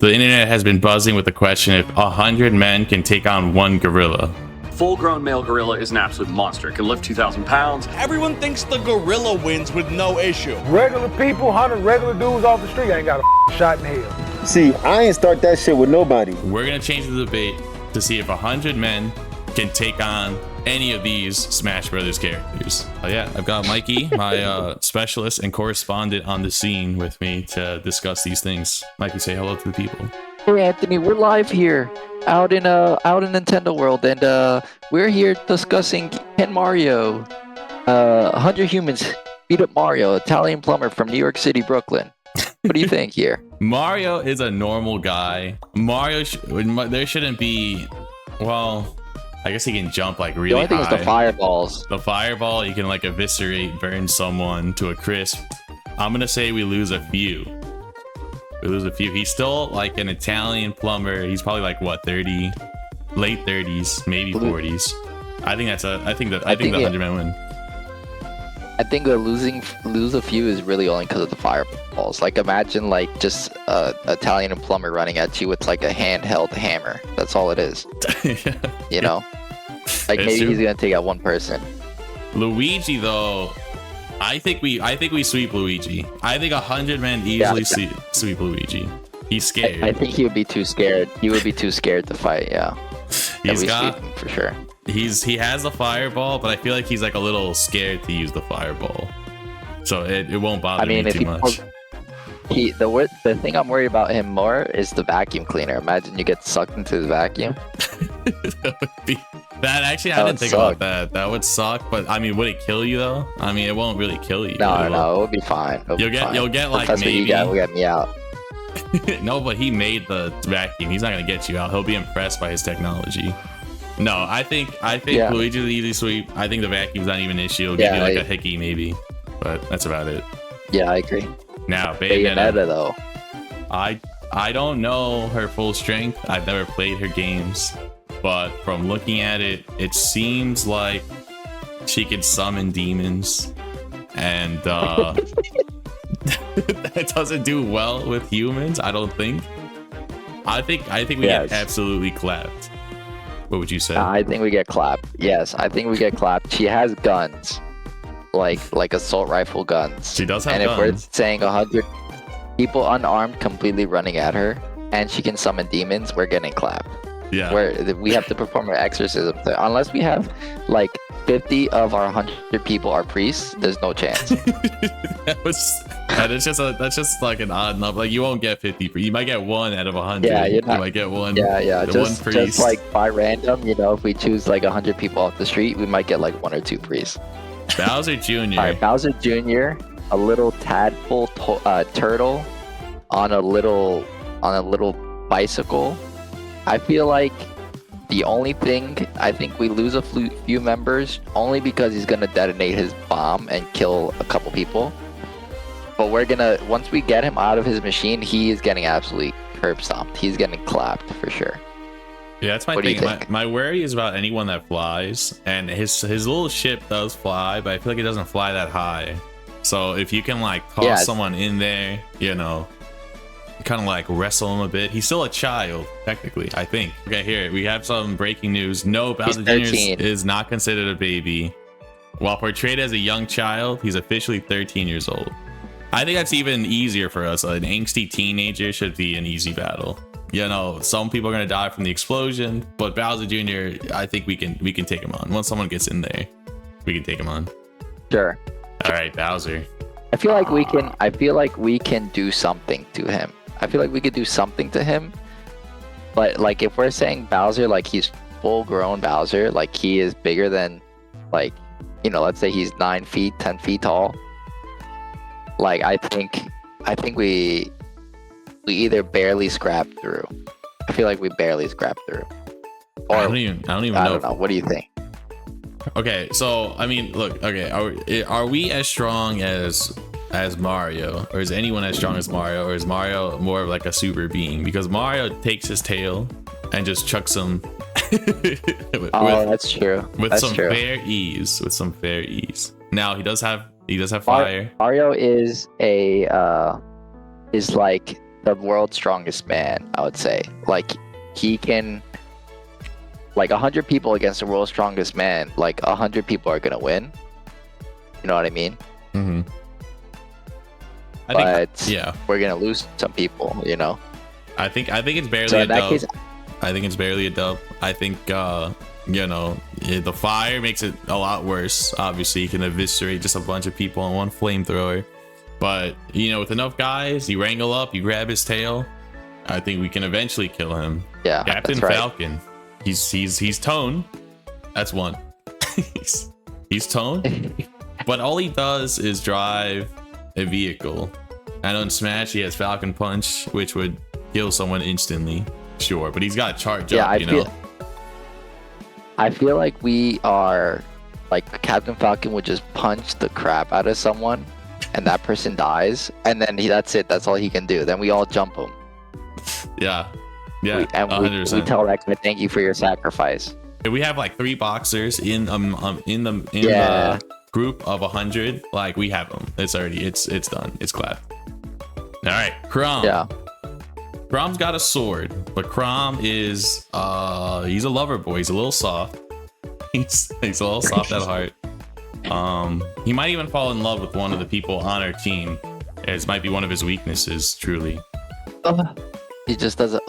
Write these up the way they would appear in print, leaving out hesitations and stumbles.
The internet has been buzzing with the question if 100 men can take on one gorilla. Full-grown male gorilla is an absolute monster. It can lift 2,000 pounds. Everyone thinks the gorilla wins with no issue. Regular people, 100 regular dudes off the street ain't got a shot in hell. See, I ain't start that shit with nobody. We're gonna change the debate to see if 100 men can take on any of these Smash Brothers characters. Oh yeah, I've got Mikey, my specialist and correspondent on the scene with me to discuss these things. Mikey, say hello to the people. Hey Anthony, we're live here out in Nintendo World, and we're here discussing Ken Mario. 100 humans beat up Mario, Italian plumber from New York City, Brooklyn. What do you think here? Mario is a normal guy. Mario, there shouldn't be. Well, I guess he can jump like really high. The only thing is the fireballs. The fireball, you can like eviscerate, burn someone to a crisp. I'm gonna say we lose a few. We lose a few. He's still like an Italian plumber. He's probably like what, 30, late 30s, maybe 40s. I think the 100 men win. I think the lose a few is really only because of the fireballs. Like imagine like just Italian plumber running at you with like a handheld hammer. That's all it is. You know, like maybe he's gonna take out one person. Luigi though, I think we sweep Luigi. I think 100 men easily sweep Luigi. He's scared. I think he would be too scared. He would be too scared to fight. Yeah, he's got him for sure. He has the fireball, but I feel like he's like a little scared to use the fireball, so it won't bother me too much. The thing I'm worried about him more is the vacuum cleaner. Imagine you get sucked into the vacuum. That actually, I didn't think about that. That would suck, but I mean, would it kill you though? I mean, it won't really kill you. No, it will be fine. You'll get like Professor maybe. Will get me out. No, but he made the vacuum. He's not gonna get you out. He'll be impressed by his technology. No, I think Luigi's the easy sweep. I think the vacuum's not even an issue. It'll give you like a hickey maybe, but that's about it. Yeah, I agree. Now, Bayonetta though. I don't know her full strength. I've never played her games, but from looking at it, it seems like she could summon demons, and that doesn't do well with humans. I don't think. I think we get absolutely clapped. What would you say? I think we get clapped. Yes, I think we get clapped. She has guns, like assault rifle guns. She does have guns. And if we're saying 100 people unarmed completely running at her, and she can summon demons, we're getting clapped. Yeah. We have to perform an exorcism. Unless we have like 50 of our 100 people are priests, there's no chance. That's just like an odd number. Like you won't get 50. You might get one out of 100. Yeah, you might get one. Yeah. One priest. Just like by random, if we choose like 100 people off the street, we might get like one or two priests. Bowser Jr. All right, Bowser Jr. A little tadpole turtle on a little bicycle. I feel like the only thing I think we lose a few members only because he's gonna detonate his bomb and kill a couple people. But once we get him out of his machine, he is getting absolutely curb stomped. He's getting clapped for sure. Yeah, that's my thing. My worry is about anyone that flies, and his little ship does fly, but I feel like it doesn't fly that high. So if you can like toss someone in there, kind of like wrestle him a bit. He's still a child, technically, I think. Okay, here we have some breaking news. No, Bowser Jr. is not considered a baby. While portrayed as a young child, he's officially 13 years old. I think that's even easier for us. An angsty teenager should be an easy battle. Some people are gonna die from the explosion, but Bowser Jr., I think we can take him on. Once someone gets in there, we can take him on. Sure. All right, Bowser. I feel like we can do something to him. I feel like we could do something to him. But like if we're saying Bowser, like he's full grown Bowser, like he is bigger than let's say he's 9 feet, 10 feet tall. Like I think we either barely scrap through. I feel like we barely scrap through. Or I don't even know. I don't know. What do you think? Okay, so I mean, look. Okay, are we as strong as Mario, or is anyone as strong as Mario, or is Mario more of like a super being? Because Mario takes his tail and just chucks him. That's true. With some fair ease. Now he does have fire. Mario is like the world's strongest man, I would say. Like, he can, like 100 people against the world's strongest man, like 100 people are gonna win. You know what I mean? Mm-hmm. We're gonna lose some people, you know. I think it's barely a dub. I think it's barely a dub. I think you know, the fire makes it a lot worse. Obviously, you can eviscerate just a bunch of people on one flamethrower. But you know, with enough guys, you wrangle up, you grab his tail. I think we can eventually kill him. Yeah, Captain Falcon. He's Tone. That's one. he's Tone. But all he does is drive a vehicle. And on Smash, he has Falcon Punch, which would kill someone instantly. Sure, but he's got a charge up, you know. I feel like we are, like, Captain Falcon would just punch the crap out of someone, and that person dies, and then that's it. That's all he can do. Then we all jump him. Yeah, we 100%. We tell that guy, thank you for your sacrifice. We have like 3 boxers in the group of 100. Like, we have them. It's done. It's clapped. All right, Chrom. Yeah. Chrom's got a sword, but Chrom is he's a lover boy. He's a little soft. He's a little soft at heart. He might even fall in love with one of the people on our team. It might be one of his weaknesses, truly. He just does it.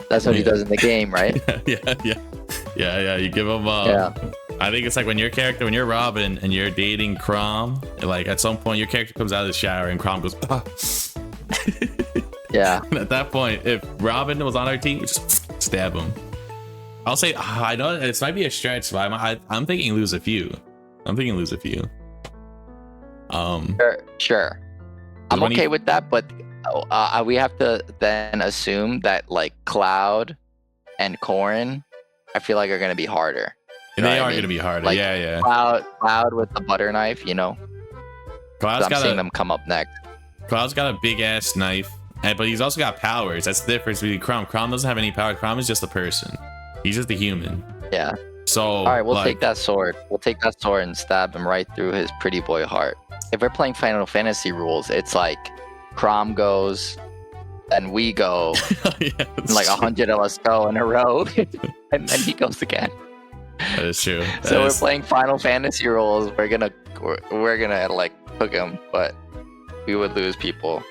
That's what he does in the game, right? Yeah. You give him. I think it's like when you're Robin and you're dating Chrom. Like, at some point, your character comes out of the shower and Chrom goes. Yeah. And at that point, if Robin was on our team, we just stab him. I'll say, I know this might be a stretch, but I'm thinking lose a few. Sure. I'm okay with that, but we have to then assume that, like, Cloud and Corrin, I feel like, are going to be harder. They are going to be harder. Like, yeah. Cloud with the butter knife, you know. I'm seeing them come up next. Cloud's got a big ass knife, but he's also got powers. That's the difference between Chrom. Chrom doesn't have any power. Chrom is just a person. He's just a human. Yeah. So, all right, we'll take that sword. We'll take that sword and stab him right through his pretty boy heart. If we're playing Final Fantasy rules, it's like Chrom goes, and we go, like 100 of us go in a row, and then he goes again. That is true. We're playing Final Fantasy rules. We're gonna like hook him, but we would lose people.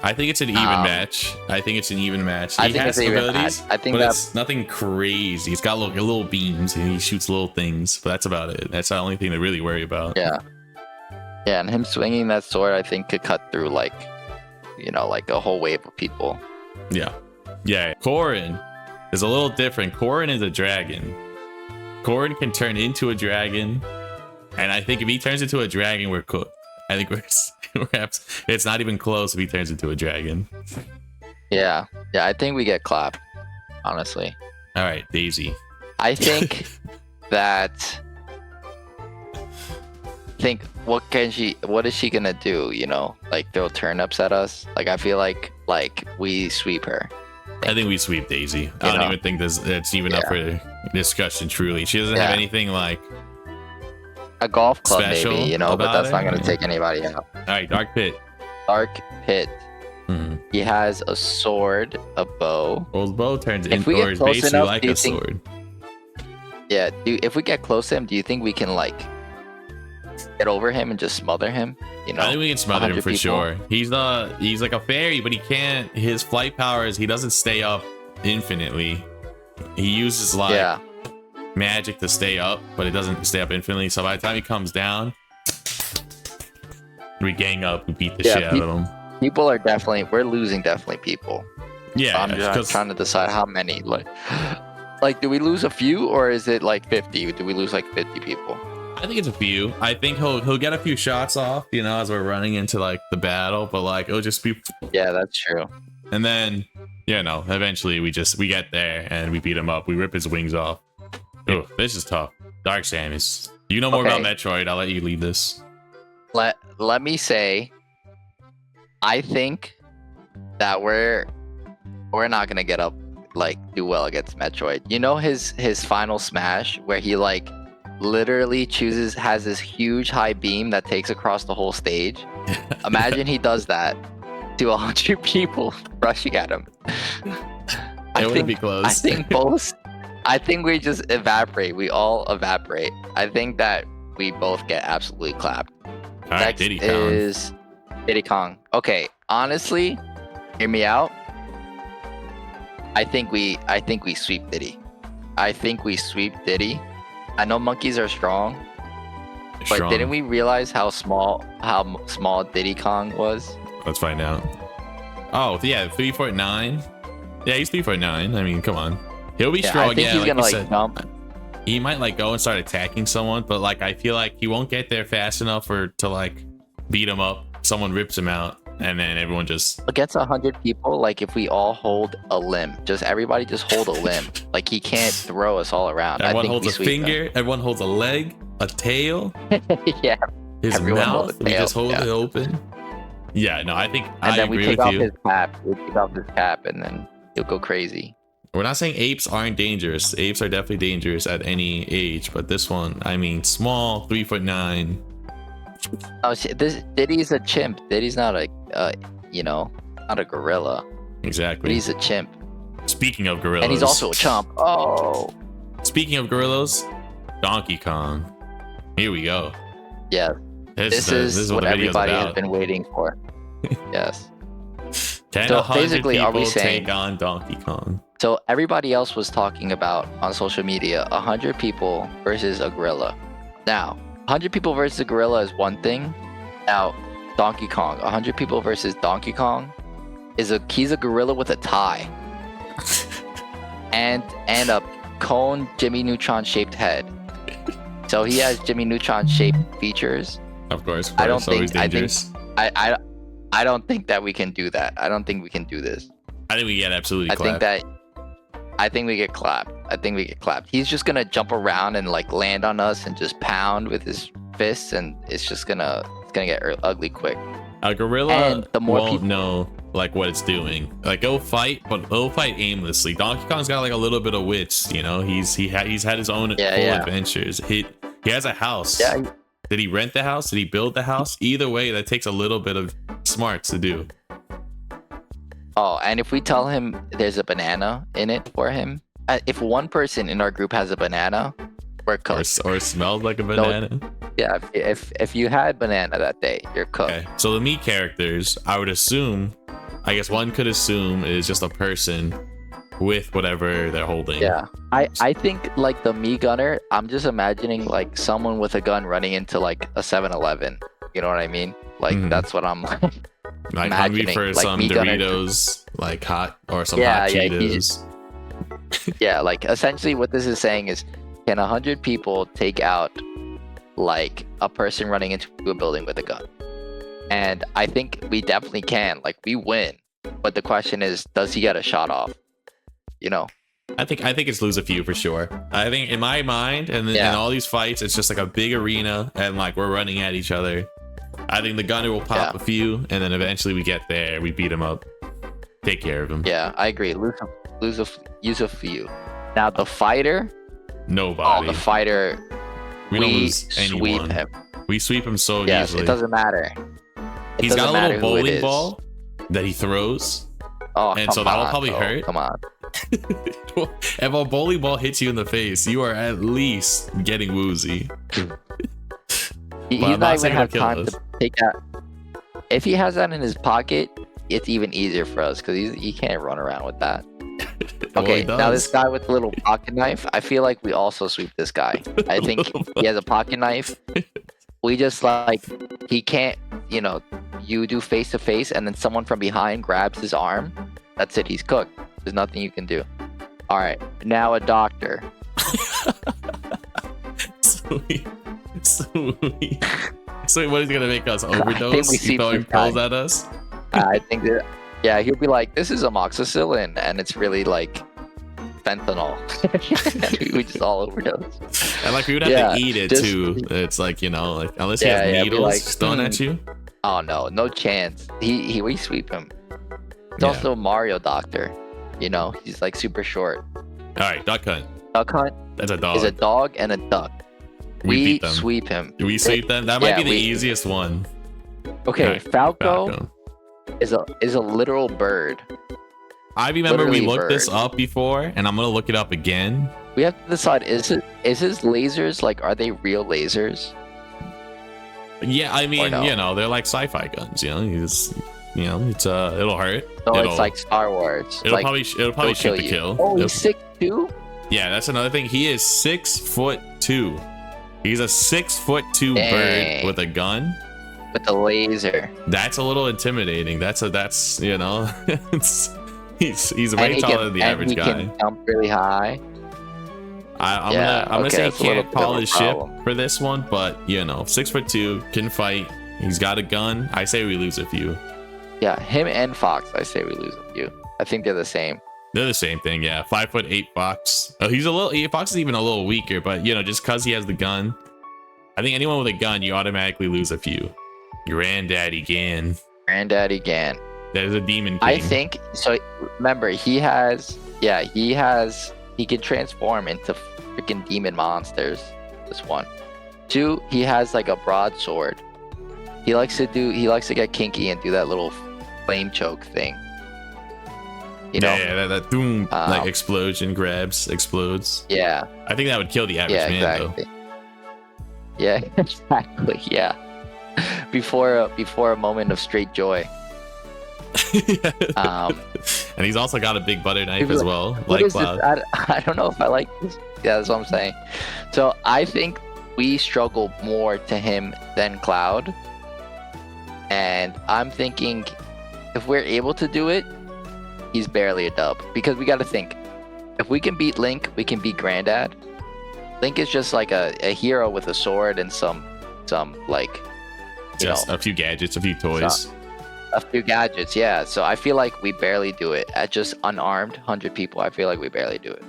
I think it's an even match. He has abilities, but it's nothing crazy. He's got little beams and he shoots little things, but that's about it. That's the only thing to really worry about. Yeah, and him swinging that sword, I think, could cut through, like, you know, like a whole wave of people. Yeah. Corrin is a little different. Corrin is a dragon. Corrin can turn into a dragon, and I think if he turns into a dragon, we're cooked. I think it's not even close if he turns into a dragon. Yeah, I think we get clapped, honestly. All right, Daisy. I think that. What is she gonna do? You know, like, throw turnips at us? Like, I feel like we sweep her. I think we sweep Daisy. I don't even think that's even up for discussion. Truly, she doesn't have anything like a golf club, maybe, you know, but that's not going to take anybody out. All right, Dark Pit. Mm-hmm. He has a sword, a bow. Well, his bow turns into, or is basically like a sword. Yeah, if we get close to him, do you think we can, like, get over him and just smother him? You know, I think we can smother him for sure. He's like a fairy, but he can't. His flight powers, he doesn't stay up infinitely. He uses like magic to stay up, but it doesn't stay up infinitely. So by the time he comes down, we gang up, we beat the shit out of him. People are we're losing people. Yeah, so I'm just trying to decide how many. Like, do we lose a few, or is it like 50? Do we lose like 50 people? I think it's a few. I think he'll get a few shots off, you know, as we're running into like the battle, but like it'll just be. Yeah, that's true. And then, you know, eventually we get there and we beat him up. We rip his wings off. Oh, this is tough. Dark Samus, you know more about Metroid. I'll let you lead this. Let me say, I think that we're not gonna get up, like, do well against Metroid. You know, his final smash where he like literally has this huge high beam that takes across the whole stage. Imagine he does that to 100 people rushing at him. It would be close. I think both. I think we just evaporate. We all evaporate. I think that we both get absolutely clapped. All right, Next Diddy Kong. is Diddy Kong. Okay, honestly, hear me out. I think we sweep Diddy. I think we sweep Diddy. I know monkeys are strong, but Strong. didn't we realize how small Diddy Kong was? Let's find out. Oh yeah, 3'9". Yeah, he's 3'9". I mean, come on. He'll be strong. I think he's like gonna you like said. jump. He might like go and start attacking someone, but like I feel like he won't get there fast enough to like beat him up. Someone rips him out, and then everyone just Against 100 people, like if we all hold a limb, just everybody just hold a limb. Like he can't throw us all around. everyone I think holds we a sweep finger, everyone holds a leg, a tail, them. Yeah. his Everyone holds mouth. a We tail, just hold yeah. it open. Yeah, no, I think And I then we agree take with off you. his cap. We take off his cap, and then he'll go crazy. We're not saying apes aren't dangerous. Apes are definitely dangerous at any age, but this one, I mean, small, 3'9". Oh shit! This Diddy's a chimp. Diddy's not a, not a gorilla. Exactly. Diddy's a chimp, Speaking of gorillas, and he's also a chump. Oh, speaking of gorillas, Donkey Kong. Here we go. yeah. This is what the video's everybody has about. been waiting for. Yes. 10 So 100 basically, are we people saying- take on Donkey Kong. So everybody else was talking about on social media 100 people versus a gorilla. Now, 100 people versus a gorilla is one thing. Now, Donkey Kong, 100 people versus Donkey Kong he's a gorilla with a tie. and a cone Jimmy Neutron shaped head. So he has Jimmy Neutron shaped features. Of course. I don't always think- I think- dangerous. I don't think that we can do that. I don't think we can do this. I think we get absolutely clapped. I think we get clapped. He's just gonna jump around and like land on us and just pound with his fists, and it's gonna get ugly quick. A gorilla And the more won't people- know like what it's doing. Like it'll fight, but it'll fight aimlessly. Donkey Kong's got like a little bit of wits, you know. He's had his own full adventures. He has a house. Yeah. Did he rent the house? Did he build the house? Either way, that takes a little bit of smarts to do. Oh, and if we tell him there's a banana in it for him, if one person in our group has a banana, we're cooked. Or smells like a banana. Yeah, if you had banana that day, you're cooked. Okay, so the meat characters, I would assume, I guess one could assume is just a person with whatever they're holding. Yeah, I think like the me gunner, I'm just imagining like someone with a gun running into like a 7-Eleven. You know what I mean? Like that's what I'm like. Like hungry imagining, for like, some me gunner. Doritos, like hot, or some Yeah, hot yeah, Cheetos. Yeah, like essentially what this is saying is, can 100 people take out like a person running into a building with a gun? And I think we definitely can. Like we win, but the question is, does he get a shot off? You know? I think it's lose a few for sure. I think in my mind, and in all these fights, it's just like a big arena, and like we're running at each other. I think the gunner will pop a few, and then eventually we get there, we beat him up, take care of him. Yeah, I agree. Use a few. Now the fighter. Nobody. Oh, the fighter. We don't lose sweep anyone. him. We sweep him so Yes, easily. it doesn't matter. He's got a little bowling ball that he throws. Oh, and so that'll probably hurt. Come on. If a bowling ball hits you in the face, you are at least getting woozy. He's I'm not even saying have he'll time kill to take that. If he has that in his pocket, it's even easier for us because he can't run around with that. Well, Okay, he now does. this guy with the little pocket knife, I feel like we also sweep this guy. I think he has a pocket knife. We just like, he can't, you do face to face and then someone from behind grabs his arm. That's it, he's cooked. There's nothing you can do. All right, now a doctor. Sweet. So what is he gonna make us overdose? we He's see throwing this guy. pills at us? I think that, yeah, he'll be like, this is amoxicillin, and it's really like fentanyl. We just all overdose. And like we would have to eat it too. It's like, like unless he has be needles like, thrown at you. Oh no chance. We sweep him. He's Yeah. also a Mario doctor. He's like super short. Alright, duck hunt. Duck hunt That's a dog. is a dog and a duck. We beat them. Sweep him. Do we sweep them? That might Yeah, be the we- easiest one. Okay, Alright, Falco. Falco. is a literal bird. I remember Literally we looked this bird. up before, and I'm gonna look it up again. We have to decide: is his lasers like, are they real lasers? Yeah, I mean, no? you know, they're like sci-fi guns. You know, it's it'll hurt. So It'll- it's like Star Wars. It'll like, probably shoot kill to you. kill. Oh, It'll- he's 6'2". Yeah, that's another thing. He is 6'2". He's a 6'2" bird Dang. with a gun. With the laser. That's a little intimidating. That's you know, he's way he taller than the average he guy. can jump really high. I'm Yeah, gonna okay, say he that's a little can't bit of call a his ship problem. for this one, but you know, 6'2", can fight. He's got a gun. I say we lose a few. Yeah, him and Fox, I say we lose a few. I think they're the same. They're the same thing, yeah. 5'8" Fox. Fox is even a little weaker, but you know, just because he has the gun, I think anyone with a gun, you automatically lose a few. Granddaddy Gan. Granddaddy Gan. That is a demon king. I think so. Remember, he can transform into freaking demon monsters. This one. 2, he has like a broadsword. He likes to get kinky and do that little flame choke thing. You know? Yeah, that boom, like explosion explodes. Yeah. I think that would kill the average Yeah, man exactly. Yeah, exactly. Yeah. Before a moment of straight joy. though. And he's also got a big butter knife People as are well, What like is this? Cloud. I don't know if I like this. Yeah, that's what I'm saying. So I think we struggle more to him than Cloud. And I'm thinking if we're able to do it, he's barely a dub. Because we got to think, if we can beat Link, we can beat Granddad. Link is just like a hero with a sword and some like, Just a few gadgets, a few toys. a few gadgets. Yeah. So I feel like we barely do it at just unarmed 100 people. I feel like we barely do it.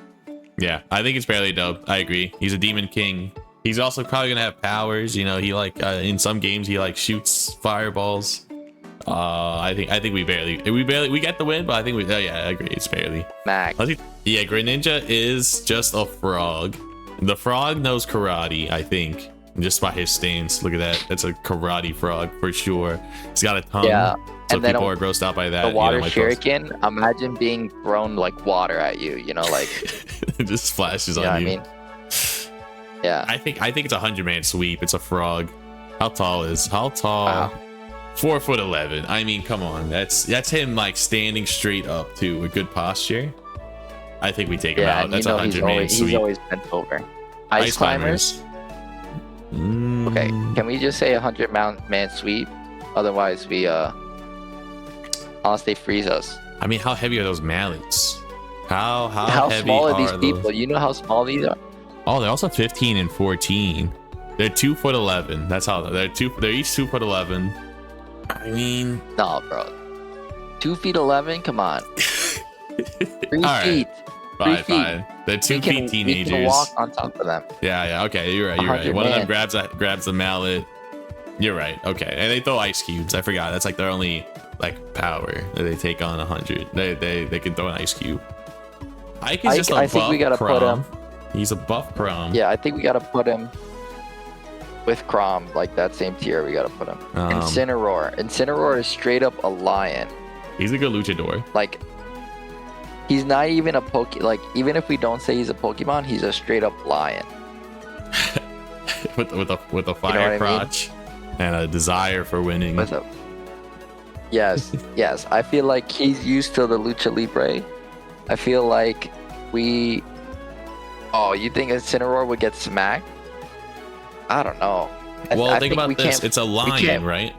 Yeah, I think it's barely dub. I agree. He's a demon king. He's also probably gonna have powers. You know, he like in some games he like shoots fireballs. I think we get the win, but I think I agree. It's barely. Max. Yeah, Greninja is just a frog. The frog knows karate, I think, just by his stance. Look at that. That's a karate frog for sure. He's got a tongue. Yeah. So And then people are grossed out by that. The water like shuriken, imagine being thrown like water at you, you know, like it just splashes you know on what you. I mean? Yeah. I think it's a 100-man sweep. It's a frog. How tall? Wow. 4'11". I mean, come on. That's him like standing straight up too with good posture. I think we take him Yeah, out. and That's a 100-man he's sweep. always bent over. Ice climbers. Okay, can we just say 100-man sweep? Otherwise we unless they freeze us. I mean, how heavy are those mallets? How heavy small are these those? people? You know how small these are? Oh, they're also 15 and 14. They're 2'11". That's how they're each 2'11". I mean, No, bro. 2'11"? Come on. 3 All right. feet. 3 feet. fine. They're 2 feet We teenagers. can walk on top of them. Yeah. Okay, you're right. 100 One of them man. grabs the mallet. You're right. Okay, and they throw ice cubes. I forgot. That's like their only like power that they take on 100. They can throw an ice cube. Ike is just a I think we gotta buff put him. Crom. He's a buff Crom. Yeah, I think we gotta put him with Crom, like that same tier. We gotta put him. Incineroar. Incineroar is straight up a lion. He's a good luchador. Like, he's not even a like, even if we don't say he's a Pokemon, he's a straight up lion. with a fire You know what I mean? crotch and a desire for winning. With a yes, yes. I feel like he's used to the Lucha Libre. I feel like we. Oh, you think Incineroar would get smacked? I don't know. Well, think about this. It's a lion, can't- right?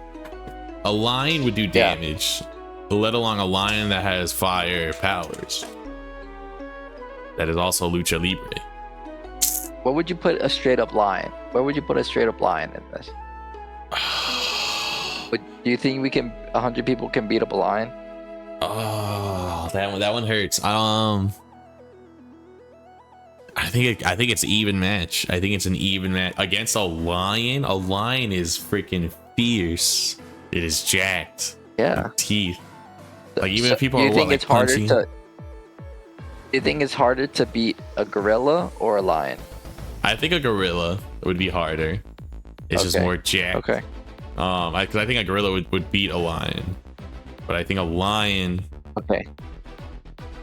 A lion would do damage, let alone a lion that has fire powers. That is also Lucha Libre. What would you put a straight up lion? Where would you put a straight up lion in this? Do you think 100 people can beat up a lion? Oh, that one hurts. I think it's even match. I think it's an even match against a lion. A lion is freaking fierce. It is jacked. Yeah. Teeth. Like even if people do you are think like it's harder punching. to? Do you think it's harder to beat a gorilla or a lion? I think a gorilla would be harder. It's just Okay. more jacked. Okay. Because I think a gorilla would beat a lion. but I think a lion Okay.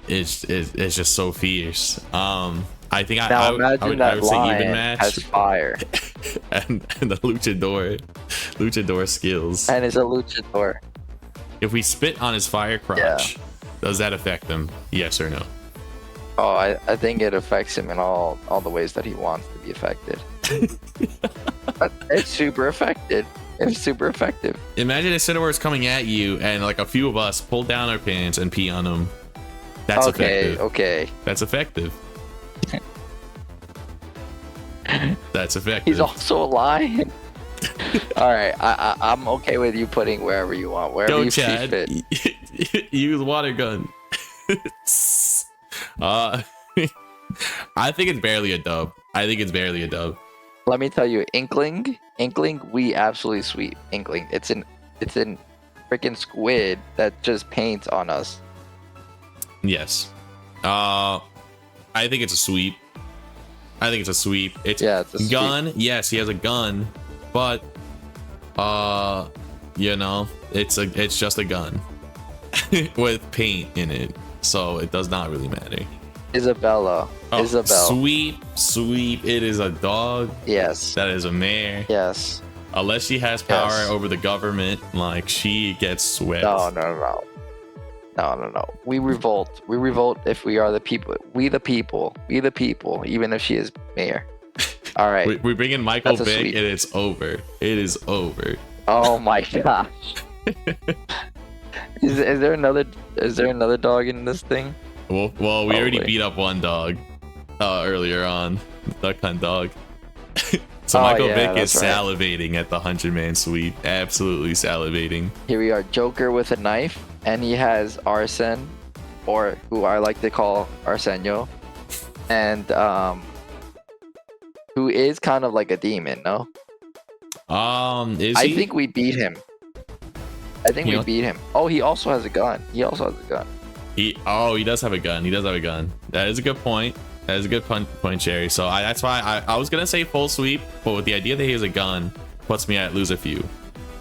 is just so fierce. I think Now I imagine would that say lion even match has fire and the luchador skills. and is a luchador. If we spit on his fire crotch, does that affect him? Yes or no? Oh, I think it affects him in all the ways that he wants to be affected. But it's super effective. It's super effective. Imagine a Cineworks coming at you and like a few of us pull down our pants and pee on them. That's effective. Okay. That's effective. That's effective. He's also a lion. All right, I'm okay with you putting wherever you want, wherever you see Chad. fit. Use water gun. I think it's barely a dub. Let me tell you, Inkling, we absolutely sweep Inkling. It's an freaking squid that just paints on us. Yes. I think it's a sweep. It's It's a gun. Sweep. Yes, he has a gun, but it's just a gun with paint in it, so it does not really matter. Isabella. Sweep. It is a dog. Yes. That is a mare. Yes. Unless she has power over the government, like she gets swept. No. We revolt. We revolt if we are the people. We the people. Even if she is mayor. All right. We bring in Michael Vick and it's over. It is over. Oh my gosh. Is there another dog in this thing? Well, we already beat up one dog earlier on. Duck Hunt dog. So Michael Vick is salivating at the 100-man sweep. Absolutely salivating. Here we are, Joker with a knife, and he has Arsene, or who I like to call Arsenio, and who is kind of like a demon, no? I think we beat him. We beat him. Oh, he also has a gun. He does have a gun. That is a good point. That is a good point, Cherry. So that's why I was gonna say full sweep, but with the idea that he has a gun, puts me at lose a few,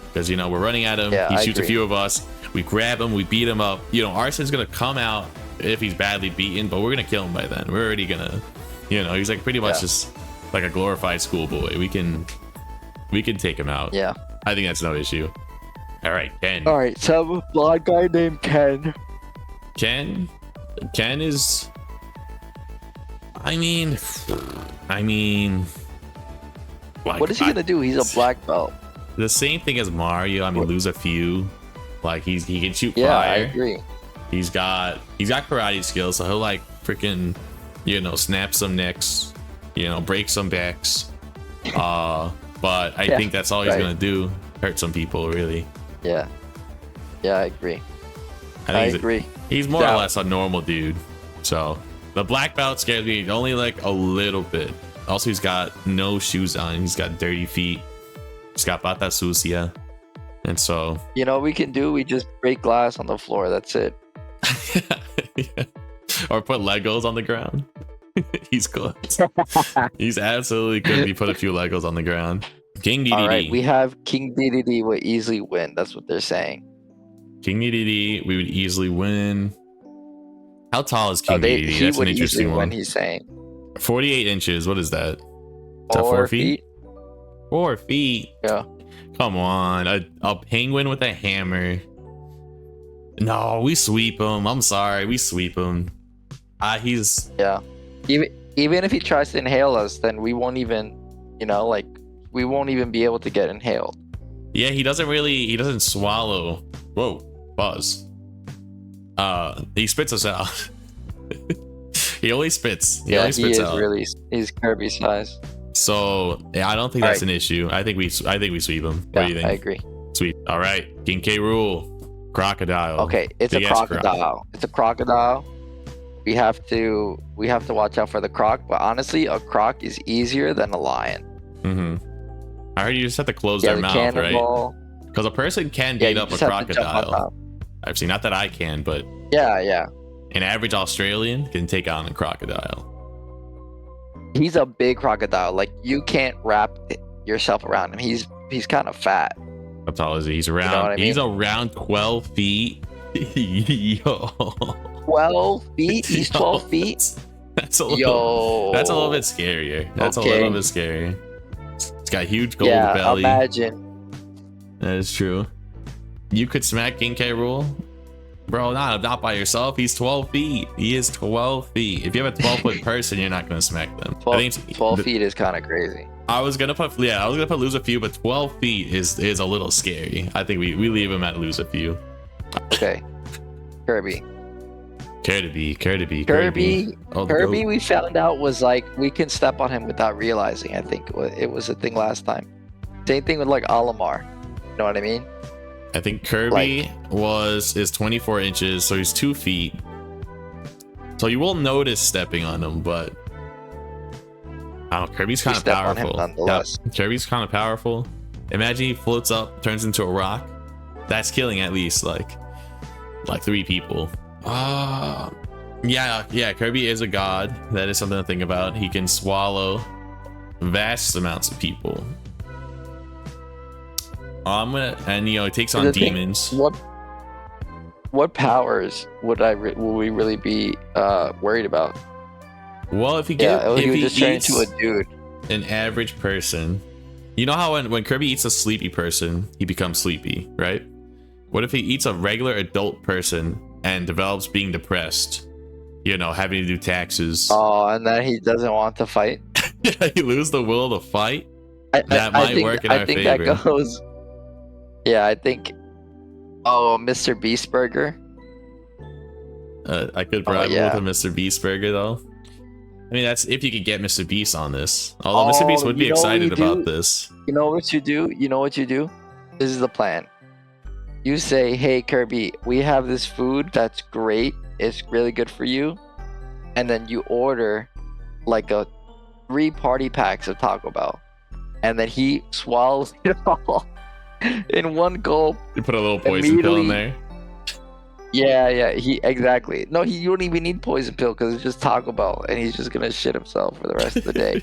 because we're running at him. He shoots a few of us. We grab him. We beat him up. Arsene's gonna come out if he's badly beaten, but we're gonna kill him by then. We're already gonna, he's like pretty much just like a glorified schoolboy. We can take him out. Yeah. I think that's no issue. All right, Ken. All right, some blonde guy named Ken. Ken is. I mean, like, what is he gonna do? He's a black belt. The same thing as Mario. Lose a few. Like he can shoot fire. Yeah, I agree. He's got karate skills, so he'll like freaking, snap some necks, break some backs. But I think that's all he's gonna do. Hurt some people, really. Yeah, I agree. I agree. He's more or less a normal dude. So the black belt scares me only like a little bit. Also, he's got no shoes on. He's got dirty feet. He's got pata sucia. And so, what we can do? We just break glass on the floor. That's it. Yeah. Or put Legos on the ground. He's good. He's absolutely good. He put a few Legos on the ground. King DDD. All right, we have King DDD would easily win. That's what they're saying. King DDD, we would easily win. How tall is King DDD? That's an interesting one. He's saying 48 inches. What is that? Is that 4 feet? 4 feet. Yeah. Come on, a penguin with a hammer. No, we sweep him. I'm sorry, we sweep him. He's Even if he tries to inhale us, then we won't even, we won't even be able to get inhaled. Yeah, he doesn't swallow. Whoa, pause. He spits us out. He only spits. He only spits out. He's Kirby size. So yeah, I don't think that's an issue. I think we sweep him. What do you think? I agree. Sweep. All right, King K. Rule. Crocodile. Okay, it's a crocodile. It's a crocodile. We have to watch out for the croc, but honestly, a croc is easier than a lion. Mm-hmm. I heard you just have to close their mouth, right? Because a person can beat up a crocodile. I've seen, not that I can, but yeah. An average Australian can take on a crocodile. He's a big crocodile. Like, you can't wrap yourself around him. He's kind of fat. How tall is he? He's around. He's around 12 feet. Yo. 12 feet? He's 12 feet? That's a little. Yo. That's a little bit scarier. That's Okay. a little bit scary. It's got huge gold Yeah, belly. imagine. That is true. You could smack King K. Rool, bro. Not by yourself. He's 12 feet. He is 12 feet. If you have a 12-foot person, you're not gonna smack them. 12 feet is kind of crazy. I was gonna put lose a few, but 12 feet is a little scary. I think we leave him at lose a few. Okay. Kirby. Kirby. Oh, Kirby, we found out was like we can step on him without realizing. I think it was a thing last time. Same thing with like Olimar. You know what I mean? I think Kirby is 24 inches, so he's 2 feet. So you will notice stepping on him, but Kirby's kind of powerful. Nonetheless. Yep. Kirby's kind of powerful. Imagine he floats up, turns into a rock. That's killing at least like 3 people. Yeah, Kirby is a god. That is something to think about. He can swallow vast amounts of people. He takes on demons. What powers would we really be worried about? Well, if he just turn into a dude, an average person, you know how when Kirby eats a sleepy person, he becomes sleepy, right? What if he eats a regular adult person and develops being depressed? Having to do taxes. Oh, and then he doesn't want to fight. He lose the will to fight. That might work in our favor. I think that goes. Yeah, I think. Oh, Mr. Beast Burger. I could bribe him with a Mr. Beast Burger though. I mean, that's if you could get Mr. Beast on this. Although Mr. Beast would be excited about this. You know what you do? This is the plan. You say, hey, Kirby, we have this food that's great. It's really good for you. And then you order like 3 party packs of Taco Bell. And then he swallows it all in one gulp. You put a little poison pill in there. Yeah, exactly. No, you don't even need poison pill because it's just Taco Bell, and he's just gonna shit himself for the rest of the day.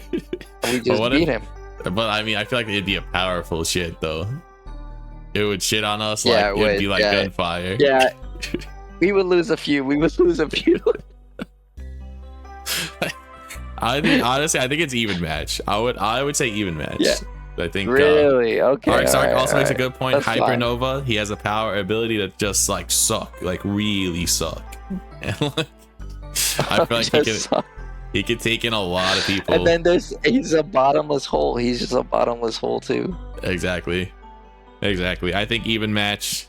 And we just beat him. But I mean, I feel like it'd be a powerful shit though. It would shit on us it would be like gunfire. Yeah, we would lose a few. Honestly, I think it's even match. I would say even match. Yeah. I think really okay. Arcsark also makes a good point. That's Hypernova, fine. He has a power ability to just like suck, like really suck. And I feel like he could take in a lot of people. And then he's a bottomless hole. He's just a bottomless hole too. Exactly. I think even match.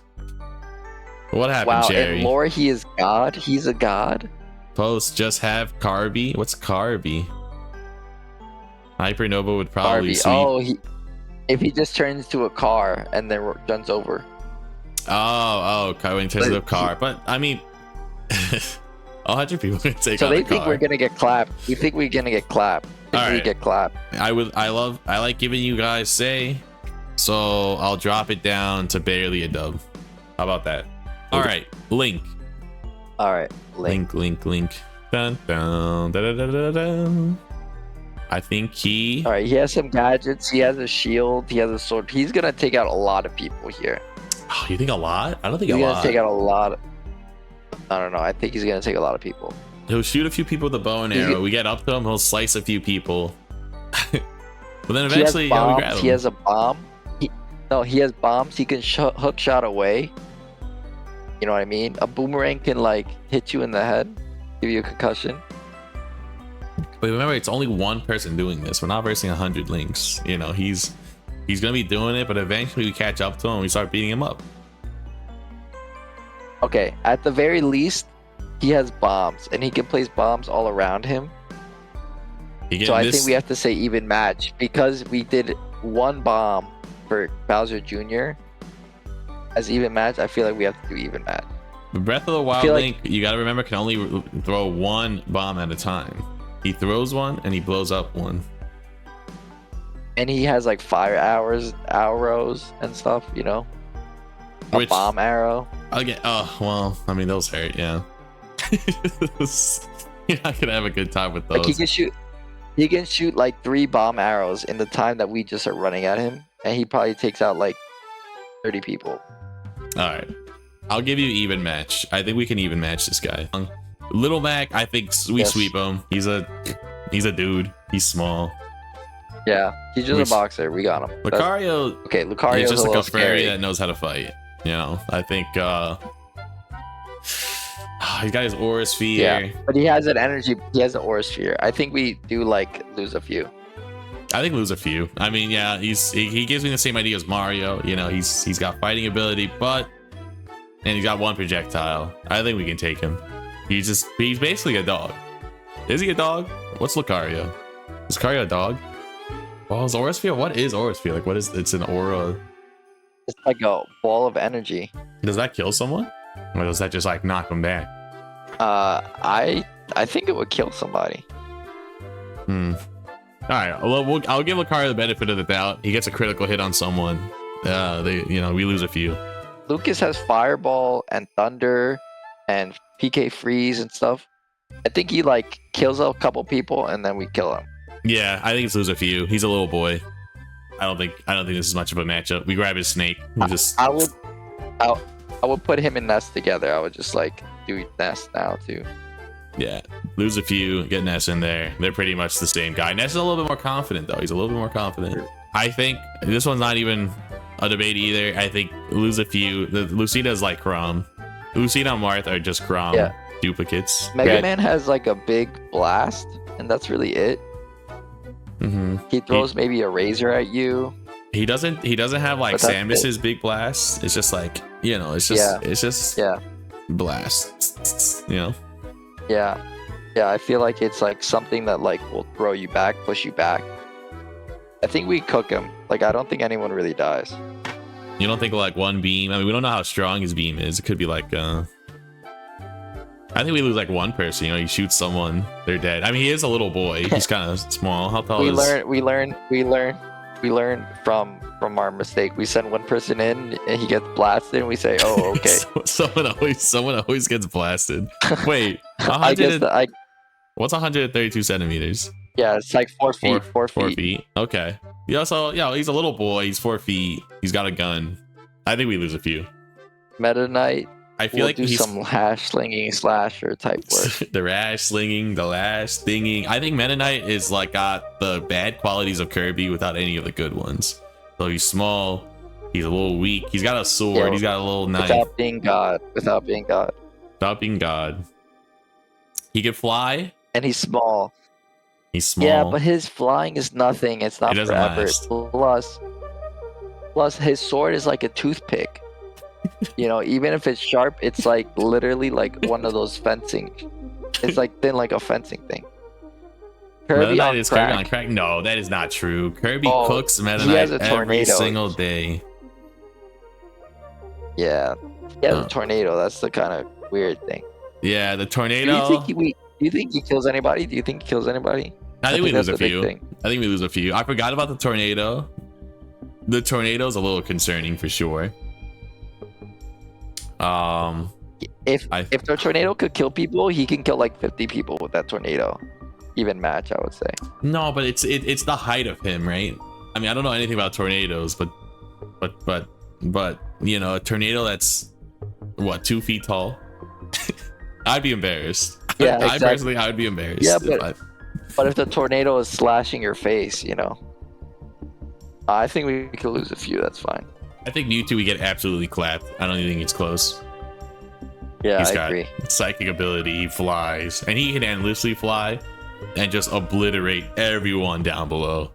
What happened, Jerry? In lore, he is God. He's a god. Post just have Carby. What's Carby? Hypernova would probably sweep. If he just turns into a car and then runs over. When he turns into a car. But I mean, 100 people can take on a car. So they think we're gonna get clapped. We think we're gonna get clapped. We get clapped. I like giving you guys say. So I'll drop it down to barely a dub. How about that? All right, Link. All right, Link. Dun, dun, da, da, da, da, da. I think he. All right, he has some gadgets. He has a shield. He has a sword. He's gonna take out a lot of people here. Oh, you think a lot? I don't think he's a lot. He's gonna take out a lot. I don't know. I think he's gonna take a lot of people. He'll shoot a few people with a bow and arrow. We get up to him. He'll slice a few people. But then eventually, we grab him. He has a bomb. He has bombs. He can hook shot away. You know what I mean? A boomerang can like hit you in the head, give you a concussion. But remember, it's only one person doing this. We're not versing 100 links. He's gonna be doing it, but eventually we catch up to him and we start beating him up. Okay, at the very least, he has bombs and he can place bombs all around him. So I think we have to say even match because we did one bomb for Bowser Jr. as even match. I feel like we have to do even match. The Breath of the Wild Link, you gotta remember, can only throw one bomb at a time. He throws one and he blows up one. And he has like fire arrows and stuff, A bomb arrow. Okay. Oh, well, I mean, those hurt, yeah. You're not gonna have a good time with those. Like he can shoot like 3 bomb arrows in the time that we just are running at him. And he probably takes out like 30 people. All right. I'll give you even match. I think we can even match this guy. Little Mac, I think we sweep him. He's a dude. He's small. Yeah, he's just a boxer. We got him. Lucario. Okay, Lucario is just like a fairy scary. that knows how to fight. You know, I think he's got his aura sphere. Yeah, but he has an energy. He has an aura sphere. I think we do like lose a few. I think lose a few. I mean, yeah, he gives me the same idea as Mario. You know, he's got fighting ability, and he's got one projectile. I think we can take him. He's basically a dog. Is he a dog? What's Lucario? Is Lucario a dog? Well, is aura sphere? What is aura sphere? Like, what is? It's an aura. It's like a ball of energy. Does that kill someone, or does that just like knock them back? I think it would kill somebody. All right, well, I'll give Lucario the benefit of the doubt. He gets a critical hit on someone. We lose a few. Lucas has Fireball and Thunder and PK Freeze and stuff. I think he like kills a couple people and then we kill him. Yeah, I think it's lose a few. He's a little boy. I don't think this is much of a matchup. We grab his snake. I would put him and Ness together. I would just like do Ness now too. Yeah, lose a few, get Ness in there. They're pretty much the same guy. Ness is a little bit more confident though. He's a little bit more confident. I think this one's not even a debate either. I think lose a few. The Lucida's like Chrom. Lucina and Marth are just Chrom duplicates. Mega Man has like a big blast, and that's really it. He throws maybe a razor at you. He doesn't have like Samus's big blast. It's just like, you know, it's just blast. You know. Yeah, I feel like it's like something that like will throw you back, push you back. I think we cook him. Like, I don't think anyone really dies. You don't think like one beam? I mean, we don't know how strong his beam is. It could be like I think we lose like one person. You know, he shoots someone, they're dead. I mean, he is a little boy. He's kind of small. How tall is? We learn from our mistake. We send one person in, and he gets blasted, and we say, "Oh, okay." someone always gets blasted. Wait, what's 132 centimeters? Yeah, it's like 4 feet. 4 feet. Okay. Yeah. So yeah, he's a little boy. He's 4 feet. He's got a gun. I think we lose a few. Meta Knight. I feel like he's some hash slinging slasher type work. The rash slinging, the lash stinging. I think Meta Knight is like got the bad qualities of Kirby without any of the good ones. So he's small. He's a little weak. He's got a sword. Yeah, he's got a little knife. Without being God. Without being God. He can fly. And he's small. He's small. Yeah, but his flying is nothing. It's not forever. Plus, his sword is like a toothpick. You know, even if it's sharp, it's like literally like one of those fencing. It's like thin, like a fencing thing. Kirby on crack. No, that is not true. Kirby cooks Meta Knight every single day. Yeah, a tornado. That's the kind of weird thing. Yeah, the tornado. Do you think he kills anybody? I think we lose a few. I forgot about the tornado. The tornado's a little concerning for sure. If the tornado could kill people, he can kill like 50 people with that tornado. Even match, I would say. No, but it's the height of him, right? I mean, I don't know anything about tornadoes, but you know, a tornado that's what, 2 feet tall. I'd be embarrassed. Yeah, exactly. Personally, I would be embarrassed. Yeah, but if the tornado is slashing your face, you know, I think we could lose a few. That's fine. I think Mewtwo we get absolutely clapped. I don't even think it's close. Yeah, He's I got agree. Psychic ability, he flies, and he can endlessly fly and just obliterate everyone down below.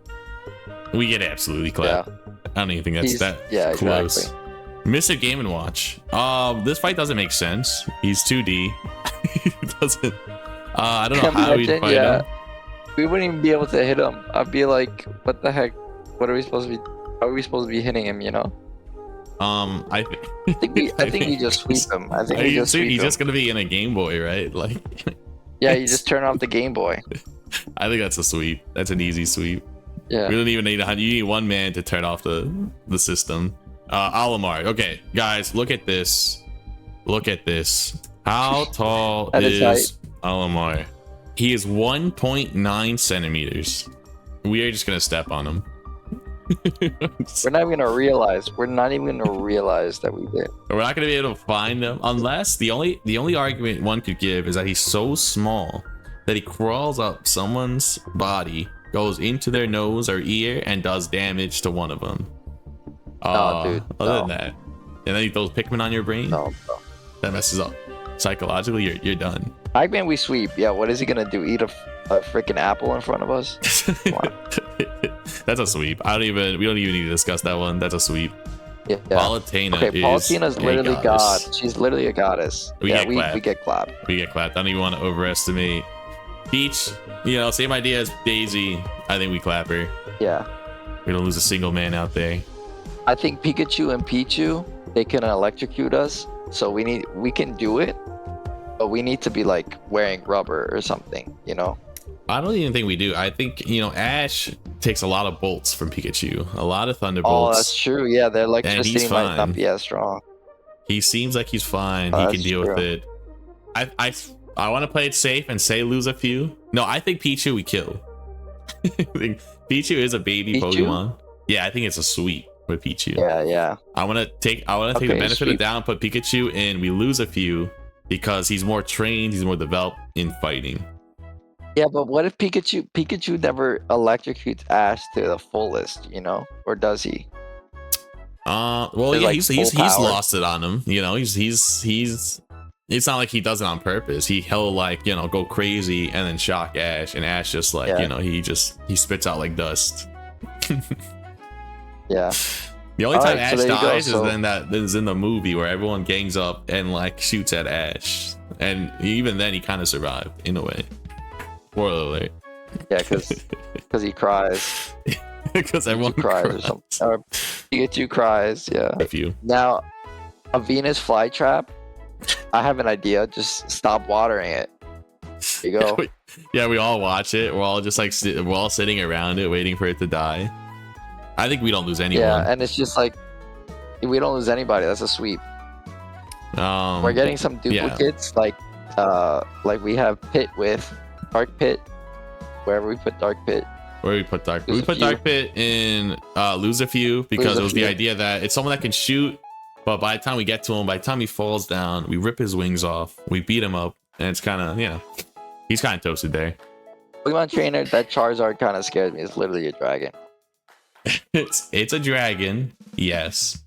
We get absolutely clapped. Yeah. I don't even think that's close. Exactly. Mr. Game & Watch. This fight doesn't make sense. He's 2D. He doesn't. I don't know how we'd fight him. We wouldn't even be able to hit him. I'd be like, what the heck? What are we supposed to be? How are we supposed to be hitting him? You know? I think we just sweep him. I think he's just gonna be in a Game Boy, right? Like. Yeah, you just turn off the Game Boy. I think that's a sweep. That's an easy sweep. Yeah. We don't even need you need one man to turn off the system. Olimar. Okay, guys, look at this. Look at this. How tall is Olimar? He is 1.9 centimeters. We are just gonna step on him. We're not even gonna realize. We're not even gonna realize that we did. We're not gonna be able to find him unless the only argument one could give is that he's so small that he crawls up someone's body, goes into their nose or ear, and does damage to one of them. No, dude. Other than that, and then he throws Pikmin on your brain. No. That messes up. Psychologically, you're done. Pac-Man, we sweep. Yeah, what is he gonna do? Eat a freaking apple in front of us? Come on. That's a sweep. We don't even need to discuss that one. That's a sweep. Yeah. Palutena Okay, Palutena's literally god. She's literally a goddess. We get clapped. We get clapped. We get clapped. I don't even want to overestimate. Peach, same idea as Daisy. I think we clap her. Yeah. We don't lose a single man out there. I think Pikachu and Pichu, they can electrocute us. So we can do it, but we need to be like wearing rubber or something, I don't even think we do. I think Ash takes a lot of bolts from Pikachu, a lot of thunderbolts. Oh, that's true. Yeah, their electricity might not be as strong. He seems like he's fine. He can deal with it. I want to play it safe and say lose a few. No, I think Pichu we kill. I think Pichu is a baby Pokemon. Yeah, I think it's a sweep with Pichu. Yeah. I want to take the benefit of the doubt and put Pikachu in. We lose a few because he's more trained, he's more developed in fighting. Yeah, but what if Pikachu never electrocutes Ash to the fullest, or does he? Well, yeah, he's lost it on him. He's it's not like he does it on purpose. He'll go crazy and then shock Ash, and Ash just he spits out like dust. Yeah. The only time Ash dies is in the movie where everyone gangs up and shoots at Ash, and even then he kind of survived in a way. Spoiler alert. Yeah, because he cries. Because everyone cries or something. Or Pikachu cries. Yeah. A few. Now, a Venus flytrap. I have an idea. Just stop watering it. There you go. Yeah, we all watch it. We're all just we're all sitting around it waiting for it to die. I think we don't lose anyone. Yeah, and it's just we don't lose anybody. That's a sweep. We're getting some duplicates, like we have Pit with Dark Pit. Wherever we put Dark Pit. Where we put Dark Pit? We put Dark Pit in lose a few because it was the idea that it's someone that can shoot, but by the time we get to him, by the time he falls down, we rip his wings off, we beat him up, and it's kind of he's kind of toasted there. Pokemon trainer, that Charizard kind of scared me. It's literally a dragon. It's a dragon, yes,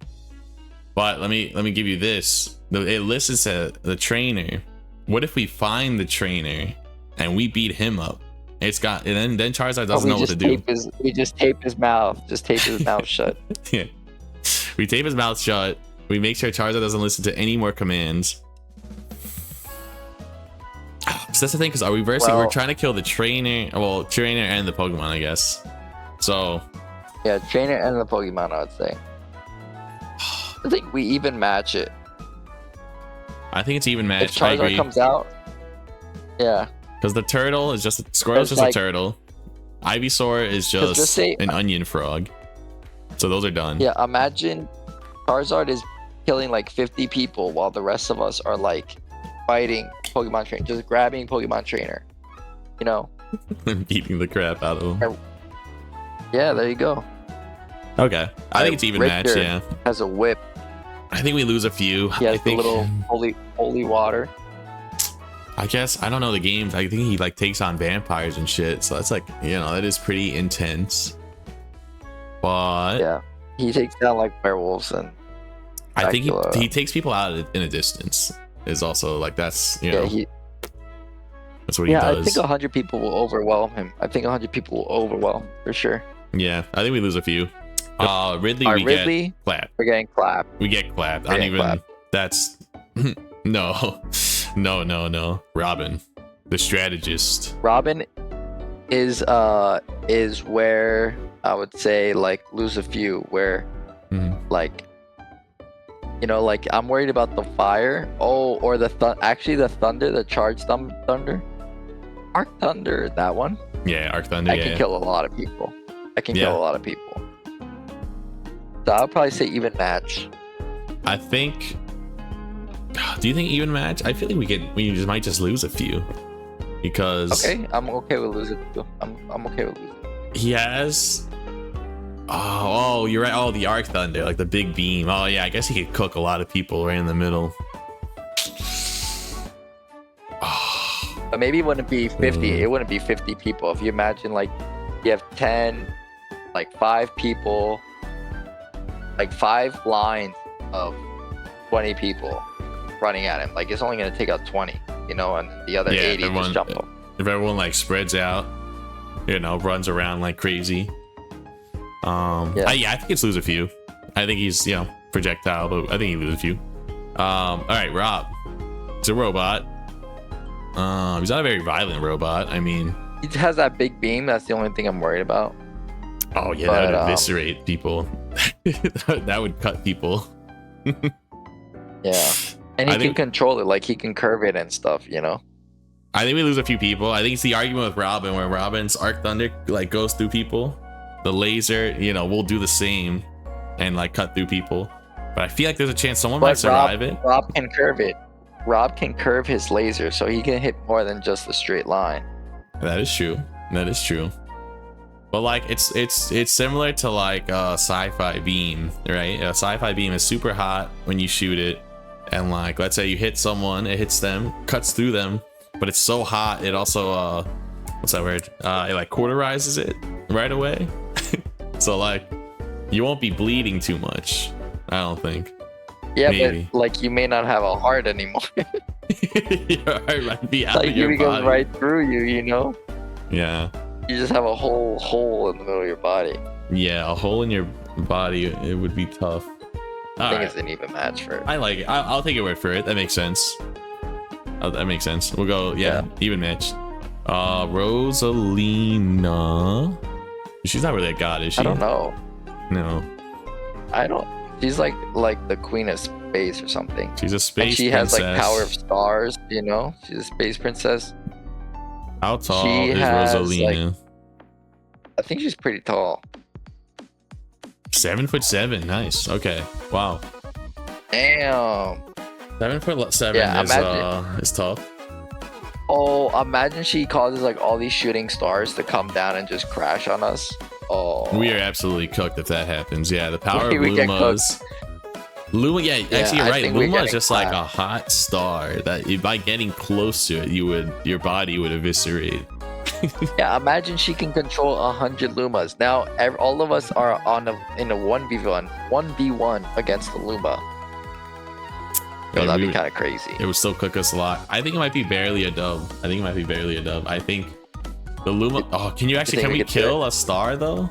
but let me give you this. It listens to the trainer. What if we find the trainer and we beat him up? And then Charizard doesn't know what to do. We just tape his mouth. Just tape his mouth shut. Yeah, we tape his mouth shut. We make sure Charizard doesn't listen to any more commands. So that's the thing, because are we versing? We're trying to kill the trainer. Well, trainer and the Pokemon, I guess. So. Yeah, trainer and the Pokemon, I would say. I think we even match it. I think it's even matched. If Charizard comes out, yeah. Because the turtle is just Squirtle's just a turtle. Ivysaur is just an onion frog. So those are done. Yeah, imagine Charizard is killing 50 people while the rest of us are fighting Pokemon trainer, just grabbing Pokemon trainer. Beating the crap out of him. Yeah, there you go. Okay, I think it's even matched. Yeah, has a whip. I think we lose a few. He has the little holy water. I guess I don't know the games. I think he takes on vampires and shit. So that's that is pretty intense. But yeah, he takes down werewolves and. I think he takes people out in a distance. Is also that's that's what he does. I think 100 people will overwhelm him. I think 100 people will overwhelm for sure. Yeah, I think we lose a few. Ridley, get clapped. We're getting clapped. We get clapped. I don't even. Clapped. That's no. Robin, the strategist. Robin is where I would say lose a few. Where I'm worried about the fire. Oh, or the thunder, the charged thunder. Arc Thunder, that one. Yeah, Arc Thunder. I can kill a lot of people. Kill a lot of people. So I'll probably say even match. I think. Do you think even match? I feel like we just might lose a few, because. Okay, I'm okay with losing. I'm okay with losing. He has Oh, you're right. Oh, the Arc Thunder, like the big beam. Oh yeah, I guess he could cook a lot of people right in the middle. But maybe it wouldn't be 50. It wouldn't be 50 people. If you imagine like you have 10, like 5 people, like 5 lines of 20 people running at him. Like it's only gonna take out 20, you know, and the other 80 just jump him. If everyone like spreads out, you know, runs around like crazy. I think it's lose a few. I think he's, you know, projectile, but I think he loses a few. All right, Rob. It's a robot. He's not a very violent robot. I mean, he has that big beam. That's the only thing I'm worried about. Oh yeah, that would eviscerate people. That would cut people. Yeah, and he can control it. Like he can curve it and stuff. You know. I think we lose a few people. I think it's the argument with Robin, where Robin's Arc Thunder like goes through people. The laser, you know, will do the same and like cut through people. But I feel like there's a chance someone might survive it. Rob can curve it. Rob can curve his laser, so he can hit more than just a straight line. That is true. That is true. But like it's similar to like a sci-fi beam, right? A sci-fi beam is super hot when you shoot it, and like let's say you hit someone, it hits them, cuts through them, but it's so hot it also what's that word? It like cauterizes it right away. So like you won't be bleeding too much, I don't think. Yeah, maybe. But like you may not have a heart anymore. Your heart might be out like of your body. Goes right through you, you know? Yeah. You just have a whole hole in the middle of your body. Yeah, a hole in your body, it would be tough. I think it's an even match for it. I like it. I'll take your word for it. That makes sense. That makes sense. We'll go, yeah. Even match. Rosalina. She's not really a god, is she? I don't know. No. I don't. She's like the queen of space or something. She's a space and she princess. has like power of stars, you know? She's a space princess. How tall is Rosalina? Like, I think she's pretty tall. 7'7". Nice. Okay. Wow. Damn. 7'7" is tough. Oh, imagine she causes like all these shooting stars to come down and just crash on us. Oh. We are absolutely cooked if that happens. Yeah, the power of Luma's. Luma, yeah, actually you're right. Luma is just like a hot star that by getting close to it, your body would eviscerate. Yeah, imagine she can control 100 Lumas. Now all of us are in a 1v1 against the Luma. So that'd be kind of crazy. It would still cook us a lot. I think it might be barely a dub. I think the Luma. Oh, can we kill a star though?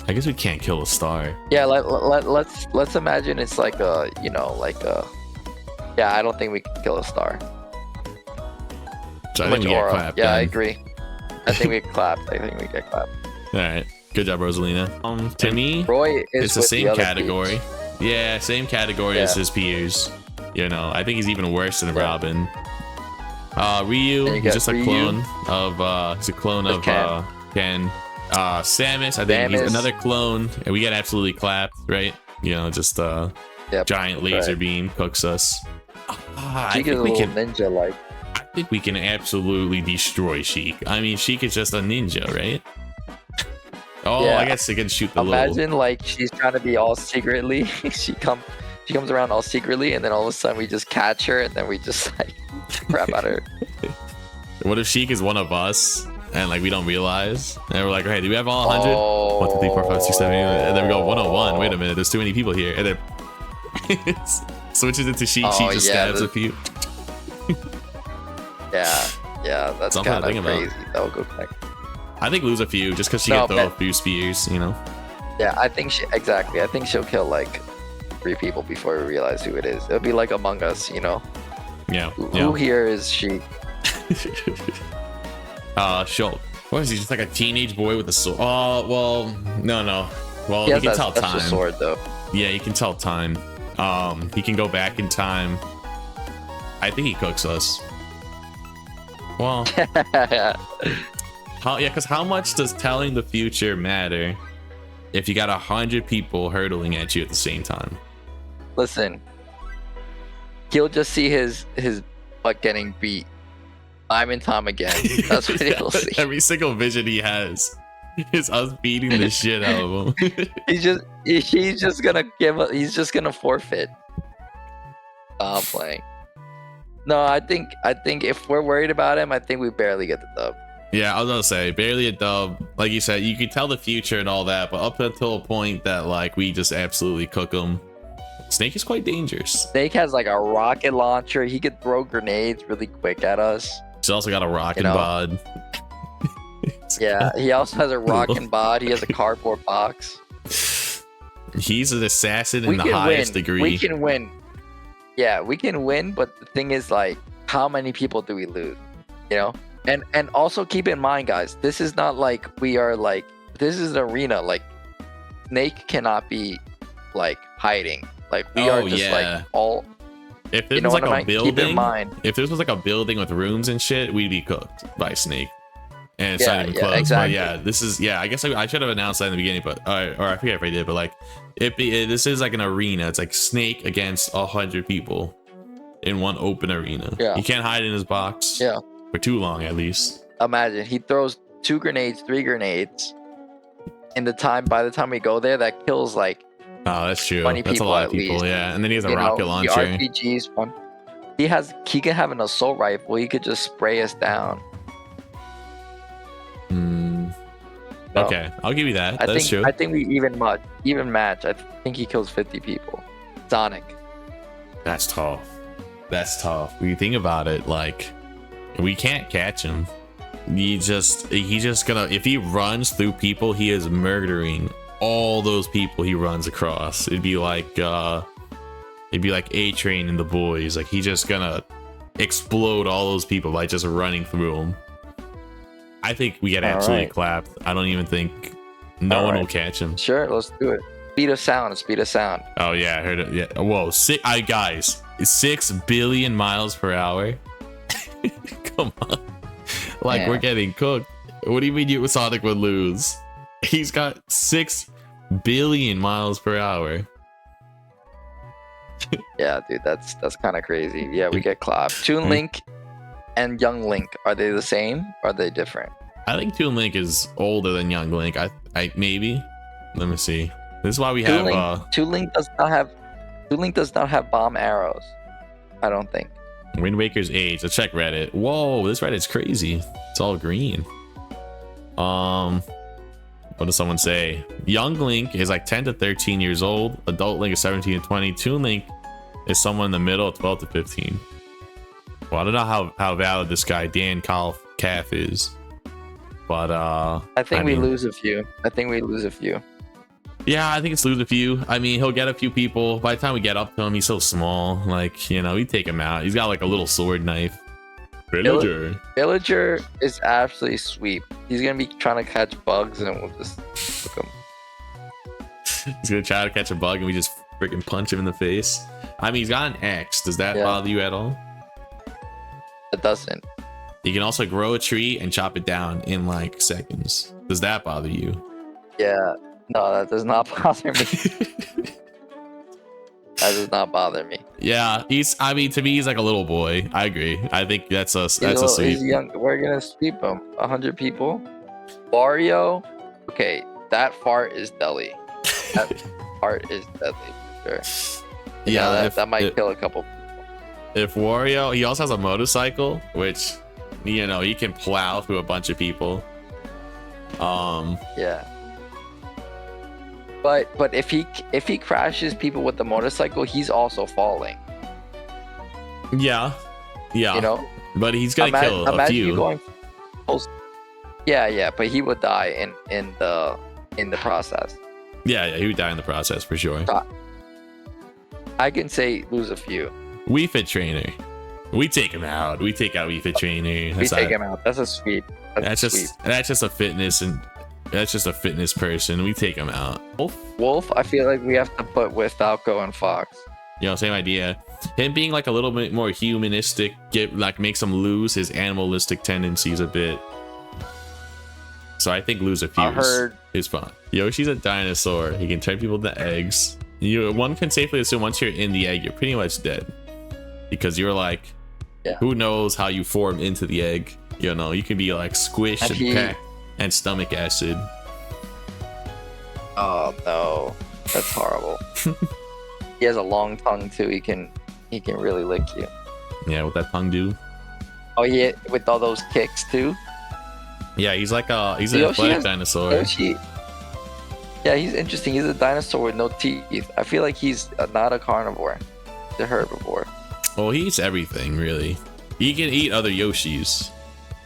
I guess we can't kill a star. Yeah, let's imagine it's like a, you know, like a. Yeah, I don't think we can kill a star. So I think we get clapped. Yeah, I agree. I think we get clapped. All right, good job, Rosalina. To me, Roy it's the same category. Yeah, same category as his peers. You know, I think he's even worse than Robin. Ryu, he's just a clone of Ken. Samus, I think he's another clone, and we get absolutely clapped, right? You know, just giant laser beam cooks us. I think we can ninja like. I think we can absolutely destroy Sheik. I mean, Sheik is just a ninja, right? Oh, yeah. I guess they can shoot the Imagine like she's trying to be all secretly. She comes around all secretly, and then all of a sudden we just catch her, and then we just like crap at her. What if Sheik is one of us, and like we don't realize, and we're like, hey, do we have all 100? 1, 2, 3, 4, 5, 6, 7, 8, and then we go 101. Wait a minute, there's too many people here, and then switches into Sheik. She just stabs a few. Yeah, that's kind of crazy. That will go back. I think lose a few just because she can throw a few spears, you know. Yeah, I think she'll kill like 3 people before we realize who it is. It'll be like Among Us, you know. Yeah. Who here is she? Schultz. What is he? Just like a teenage boy with a sword? Oh, well, no. Well, he can tell time. That's a sword, though. Yeah, he can tell time. He can go back in time. I think he cooks us. Well, because how much does telling the future matter if you got 100 people hurtling at you at the same time? Listen, he'll just see his butt getting beat time and time again. That's what he'll see. Every single vision he has, It's us beating the shit out of him. he's just gonna forfeit. Stop playing. No, I think if we're worried about him, I think we barely get the dub. Yeah, I was gonna say barely a dub. Like you said, you could tell the future and all that, but up until a point that like we just absolutely cook him. Snake is quite dangerous. Snake has like a rocket launcher. He could throw grenades really quick at us. He's also got a rockin' bod. Yeah, he also has a rockin' bod. He has a cardboard box. He's an assassin in the highest degree. We can win. Yeah, we can win, but the thing is, like, how many people do we lose? You know? And also keep in mind, guys, this is not like we are like, this is an arena. Like, Snake cannot be like hiding. Like, we are just like all. If this was like a building, if this was like a building with rooms and shit, we'd be cooked by Snake. And it's not even close. Exactly. But yeah, this is, yeah, I guess I should have announced that in the beginning, but or I forget if I did, but like this is like an arena. It's like Snake against 100 people in one open arena. Yeah, he can't hide in his box. Yeah, for too long at least. Imagine he throws 2 grenades, 3 grenades in the time. By the time we go there, that kills like, oh, that's true. That's a lot of people. Least. Yeah, and then he has a rocket launcher. The RPGs, fun. He can have an assault rifle. He could just spray us down. Okay, I'll give you that. That's true. I think we even match. I think he kills 50 people. Sonic. That's tough. That's tough. When you think about it, like, we can't catch him. He's just gonna, if he runs through people, he is murdering all those people he runs across. It'd be like A-Train and the boys. Like, he's just gonna explode all those people by just running through them. I think we get absolutely clapped. I don't even think no one will catch him. Sure, let's do it. Speed of sound. Oh yeah, I heard it. Yeah. Whoa, guys, 6 billion miles per hour. Come on, like, we're getting cooked. What do you mean Sonic would lose? He's got 6 billion miles per hour. Yeah, dude, that's kind of crazy. Yeah, we get clapped. Toon Link and Young Link, are they the same? Or are they different? I think Toon Link is older than Young Link. I maybe. Let me see. This is why we have Toon Link does not have bomb arrows. I don't think. Wind Waker's age. Let's check Reddit. Whoa, this Reddit's crazy. It's all green. What does someone say? Young Link is like 10 to 13 years old. Adult Link is 17 to 20. Toon Link is someone in the middle, 12 to 15. Well, I don't know how valid this guy Dan Calf is, but I think we lose a few. Yeah, I think it's lose a few. I mean, he'll get a few people. By the time we get up to him, he's so small. Like, you know, we take him out. He's got like a little sword knife. Villager is absolutely sweet. He's gonna be trying to catch bugs, and we'll just hook him. He's gonna try to catch a bug, and we just freaking punch him in the face. I mean, he's got an axe. Does that bother you at all? It doesn't. You can also grow a tree and chop it down in like seconds. Does that bother you? Yeah. No, that does not bother me. That does not bother me. Yeah, I mean, to me, he's like a little boy. I agree. I think that's a sweep. He's young. We're gonna sweep him. 100 people. Wario. Okay, that fart is deadly. That fart is deadly for sure. Yeah, that might kill a couple. If Wario, he also has a motorcycle, which, you know, he can plow through a bunch of people. Yeah. But if he crashes people with the motorcycle, he's also falling. Yeah. You know. But he's gonna kill a few. You going yeah, but he would die in the process. Yeah, he would die in the process for sure. I can say lose a few. Wii Fit Trainer. We take him out. We take out Wii Fit Trainer. We take him out. That's a sweep. That's just a fitness, and that's just a fitness person. We take him out. Wolf, I feel like we have to put with Falco and Fox. You know, same idea. Him being like a little bit more humanistic, makes him lose his animalistic tendencies a bit. So I think lose a few is fun. Yoshi's a dinosaur. He can turn people into eggs. One can safely assume once you're in the egg, you're pretty much dead. Because you're like, who knows how you form into the egg? You know, you can be like squished and packed and stomach acid. Oh no, that's horrible. He has a long tongue too. He can really lick you. Yeah, what that tongue do? Oh yeah, with all those kicks too. Yeah, he's like he's an Yoshi athletic has- dinosaur. Yoshi, yeah, he's interesting. He's a dinosaur with no teeth. I feel like he's not a carnivore. He's a herbivore. Well, he eats everything, really. He can eat other Yoshis.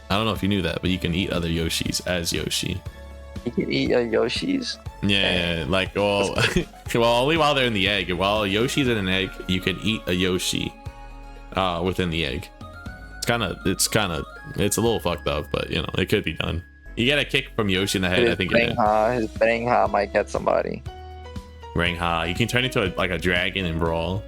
I don't know if you knew that, but you can eat other Yoshis as Yoshi. He can eat Yoshis. Yeah, like, well, well, only while they're in the egg. While Yoshi's in an egg, you can eat a Yoshi within the egg. It's a little fucked up, but you know, it could be done. You get a kick from Yoshi in the head, I think His bang ha might get somebody. Rang Ha. You can turn into like a dragon and brawl.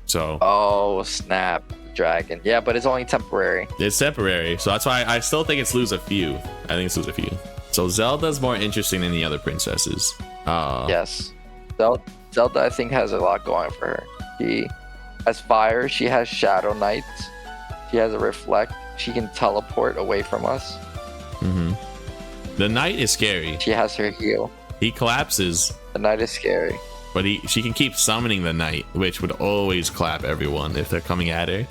So. Oh snap, dragon. Yeah, but it's only temporary. It's temporary, so that's why I still think it's lose a few. I think it's lose a few. So Zelda's more interesting than the other princesses. Yes, Zelda I think has a lot going for her. She has fire. She has Shadow Knights. She has a reflect. She can teleport away from us. The knight is scary. She has her heal. He collapses. The knight is scary. But she can keep summoning the knight, which would always clap everyone if they're coming at her.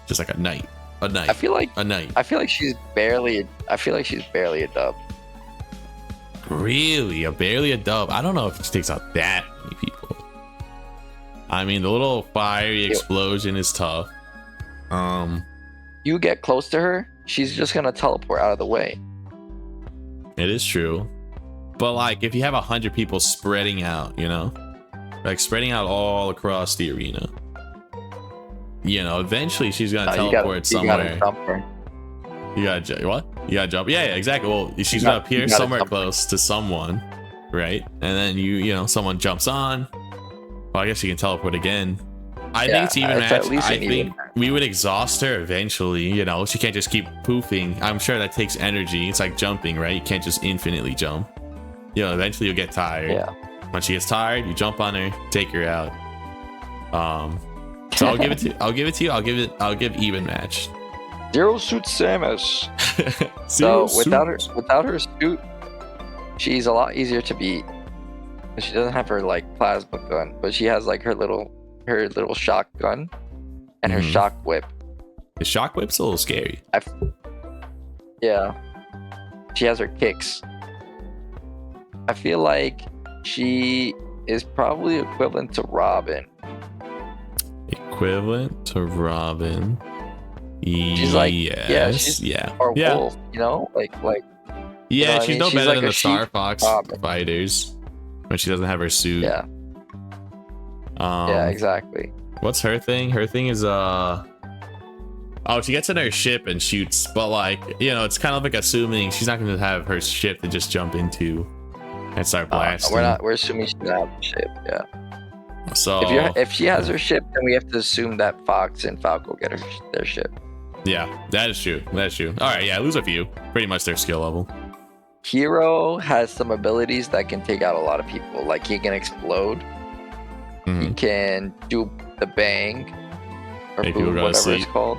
Just like a knight. A knight. I feel like a knight. I feel like she's barely a dub. Really? Barely a dub? I don't know if she takes out that many people. I mean, the little fiery explosion is tough. You get close to her, she's just gonna teleport out of the way. It is true. But like, if you have 100 people spreading out, you know? Like spreading out all across the arena. You know, eventually she's gonna teleport somewhere. You gotta jump her. You gotta what? You gotta jump. Yeah, exactly. Well, she's gonna appear somewhere close to someone, right? And then you know, someone jumps on. Well, I guess you can teleport again. I think it's even match. I think we would exhaust her eventually. You know, she can't just keep poofing. I'm sure that takes energy. It's like jumping, right? You can't just infinitely jump. You know, eventually you'll get tired. Yeah. When she gets tired, you jump on her, take her out. So I'll give it to you. I'll give even match. Zero Suit Samus. So without her suit, she's a lot easier to beat. She doesn't have her like plasma gun, but she has like her little shotgun and her shock whip. The shock whip's a little scary. Yeah. She has her kicks. I feel like she is probably equivalent to Robin. Equivalent to Robin. She's like, or yeah. Wolf, you know, like. Yeah, she's no better like than the Star Fox fighters when she doesn't have her suit. Yeah. Yeah, exactly. What's her thing? Her thing is oh, she gets in her ship and shoots, but like, you know, it's kind of like assuming she's not going to have her ship to just jump into and start blasting. We're assuming she's not have the ship. Yeah. So if she has her ship, then we have to assume that Fox and Falco get their ship. Yeah, that is true. That's true. All right, yeah, lose a few. Pretty much their skill level. Hero has some abilities that can take out a lot of people. Like he can explode. He can do the bang or boom, whatever it's called.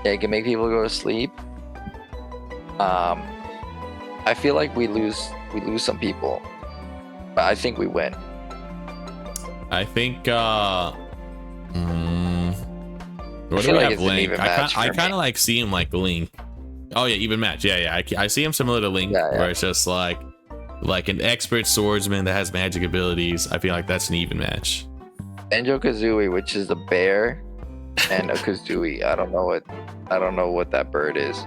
Yeah, he can make people go to sleep. I feel like we lose some people, but I think we win. I think what do we have? Link. I kind of like see him like Link. Oh yeah, even match. Yeah. I see him similar to Link, where it's just like an expert swordsman that has magic abilities. I feel like that's an even match. Banjo-Kazooie, which is the bear, and a Kazooie. I don't know what that bird is.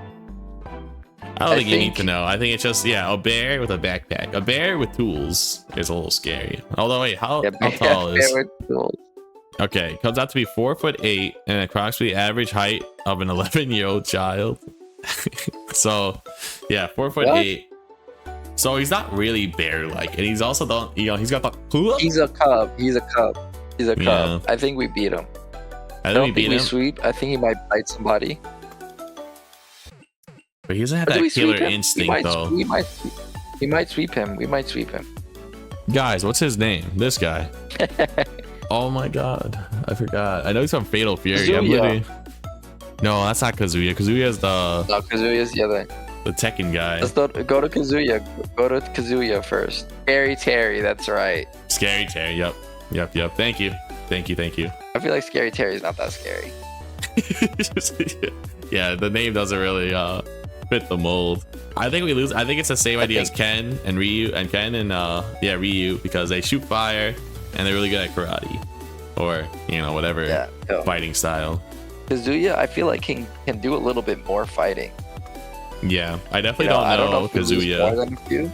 I don't think you need to know. I think it's just a bear with a backpack. A bear with tools is a little scary. Although wait, how tall is? Bear with tools. Okay, comes out to be 4'8" and approximately average height of an 11-year-old child. So, yeah, 4'8". So he's not really bear-like, and he's also he's got the. He's a cub. Yeah. I think we beat him. I don't think we sweep. I think he might bite somebody. But he doesn't have that killer instinct, though. We might sweep him. We might sweep him. Guys, what's his name? This guy. Oh my god, I forgot. I know he's from Fatal Fury. No, that's not Kazuya. Kazuya is the. No, Kazuya is the other. The Tekken guy. Let's go to Kazuya. Go to Kazuya first. Scary Terry, that's right. Scary Terry. Yep. Thank you. I feel like Scary Terry is not that scary. Yeah, the name doesn't really fit the mold. I think we lose. I think it's the same idea as Ken and Ryu and Ryu, because they shoot fire and they're really good at karate or whatever fighting style. Kazuya, I feel like can do a little bit more fighting. Yeah, I definitely don't know Kazuya. More than a few.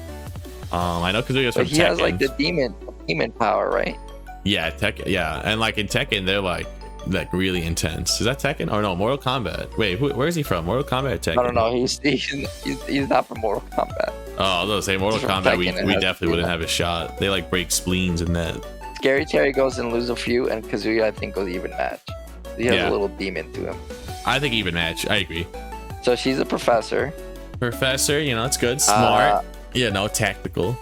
I know Kazuya's from Tekken. He has like the demon power, right? Yeah, Tekken. Yeah, and like in Tekken, they're like really intense. Is that Tekken? Or no, Mortal Kombat. Wait, where is he from? Mortal Kombat or Tekken? I don't know. He's not from Mortal Kombat. Oh, I was gonna say Mortal Kombat. We definitely wouldn't have a shot. They like break spleens and that. Scary Terry goes and lose a few, and Kazuya I think goes even match. He has a little demon to him. I think even match. I agree. So she's a professor. Professor, it's good. Smart. Tactical.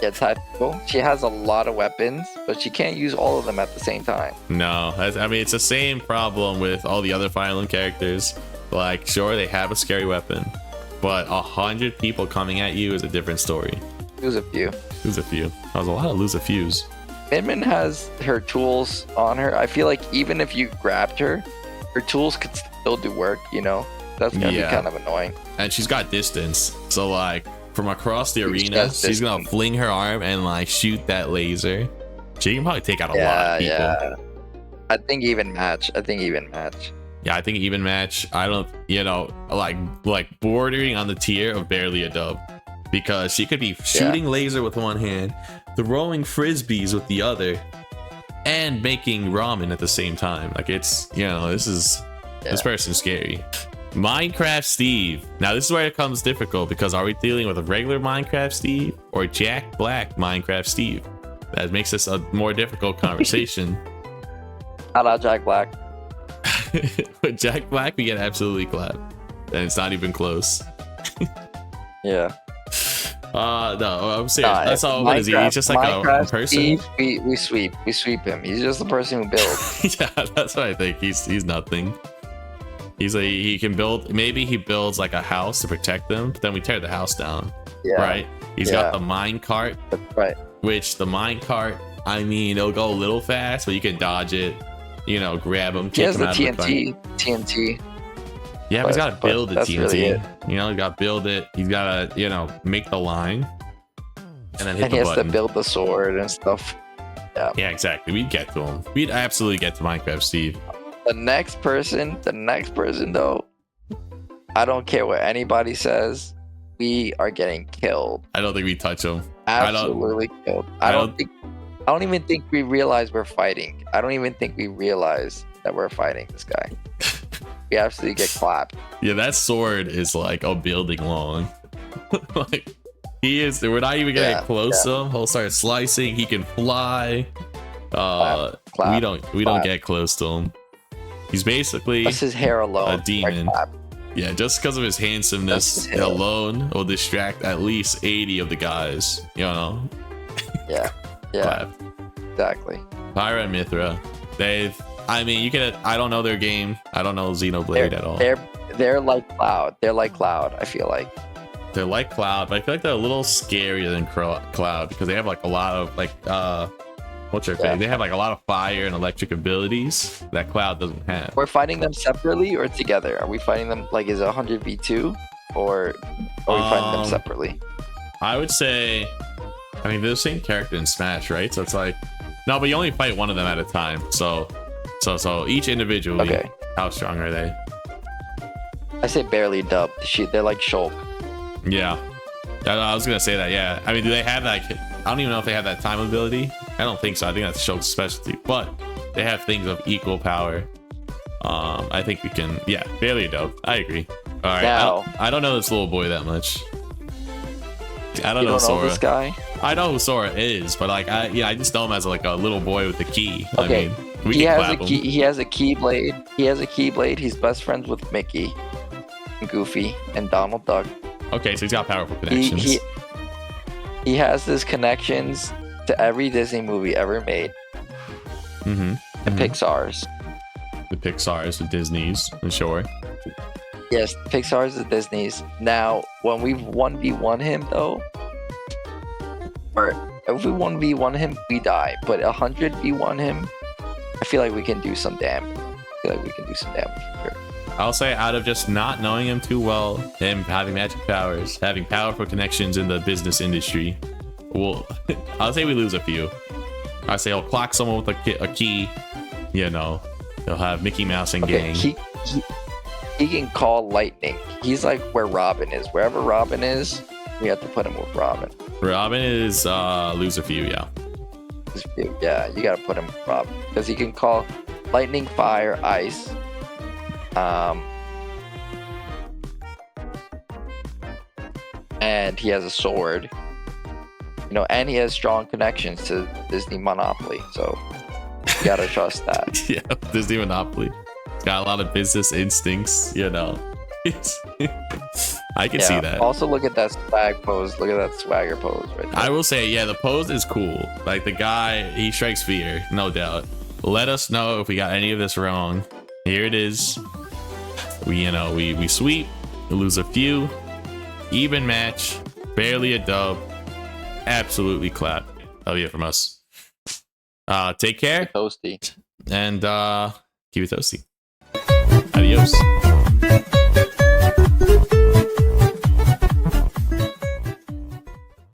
Yeah, tactical. She has a lot of weapons, but she can't use all of them at the same time. No, I mean, it's the same problem with all the other Fire Emblem characters. Like, sure, they have a scary weapon, but 100 people coming at you is a different story. Lose a few. That was a lot of lose a fews. Min has her tools on her. I feel like even if you grabbed her tools could still do work, That's gonna be kind of annoying. And she's got distance, so like from across the arena, she's gonna fling her arm and like shoot that laser. She can probably take out a lot of people. Yeah. I think even match. Yeah, I think even match. I don't, like bordering on the tier of barely a dub, because she could be shooting laser with one hand, throwing frisbees with the other, and making ramen at the same time. Like this person's scary. Minecraft Steve. Now this is where it becomes difficult, because are we dealing with a regular Minecraft Steve or Jack Black Minecraft Steve? That makes this a more difficult conversation. How about Jack Black? With Jack Black, we get absolutely clapped, and it's not even close. Yeah. No, I'm serious. That's all. What is he? He's just like a person. Steve, we sweep him. He's just the person who builds. Yeah, that's what I think. He's nothing. He can build. Maybe he builds like a house to protect them, but then we tear the house down. Yeah. Right. He's got the mine cart. That's right. Which the mine cart, I mean, it'll go a little fast, but you can dodge it. Grab him. He has the TNT. Yeah, but he's got to build the TNT. Really he's got to build it. He's got to, make the line, and then hit the button. And he has to build the sword and stuff. Yeah. Yeah, exactly. We'd get to him. We'd absolutely get to Minecraft Steve. The next person though, I don't care what anybody says, we are getting killed. I don't think we touch him. Absolutely killed. I don't even think we realize we're fighting. I don't even think we realize that we're fighting this guy. We absolutely get clapped. Yeah, that sword is like a building long. Like we're not even getting close to him. He'll start slicing. He can fly. We don't get close to him. He's basically just his hair alone, a demon. Yeah, just because of his handsomeness alone will distract at least 80 of the guys. Yeah. Exactly. Pyra and Mithra. I don't know their game. I don't know Xenoblade at all. They're like Cloud. I feel like. They're like Cloud, but I feel like they're a little scarier than Cloud, because they have like a lot of they have like a lot of fire and electric abilities that Cloud doesn't have. We're fighting them separately or together? Are we fighting them like is it 100v2 or are we fighting them separately? I would say, they're the same character in Smash, right? So it's like, no, but you only fight one of them at a time. So each individually. Okay. How strong are they? I say barely dub. They're like Shulk. Yeah. I was gonna say that. Yeah. Do they have that? I don't even know if they have that time ability. I don't think so. I think that's Shulk's specialty, but they have things of equal power. I think we can. Yeah, barely dope. I agree. All right. Now, I don't know this little boy that much. I don't know Sora. Know this guy? I know who Sora is, but I just know him as like a little boy with a key. Okay. He has a keyblade. He's best friends with Mickey, and Goofy, and Donald Duck. Okay, so he's got powerful connections. He has his connections to every Disney movie ever made. Mm-hmm. And Pixar's. The Pixar's, the Disney's, and sure. Yes, Pixar's is Disney's. Now, when we've 1v1 him though, or if we 1v1 him, we die. But 100v1 him, I feel like we can do some damage. For sure. I'll say out of just not knowing him too well, him having magic powers, having powerful connections in the business industry, well, I'll say we lose a few. I say he'll clock someone with a key, you know, he'll have Mickey Mouse and gang. He can call lightning. He's like where Robin is. Wherever Robin is, we have to put him with Robin. Robin is lose a few, yeah. Yeah, you gotta put him with Robin because he can call lightning, fire, ice. And he has a sword, you know, and he has strong connections to Disney Monopoly, so you gotta trust that. Yeah, Disney Monopoly. It's got a lot of business instincts, you know. I can see that. Also, look at that swag pose. Look at that swagger pose right there. I will say, yeah, the pose is cool. Like the guy, he strikes fear, no doubt. Let us know if we got any of this wrong. Here it is. We sweep, we lose a few, even match, barely a dub, absolutely clap. Oh yeah, from us. Take care. Toasty. And keep it toasty. Adios.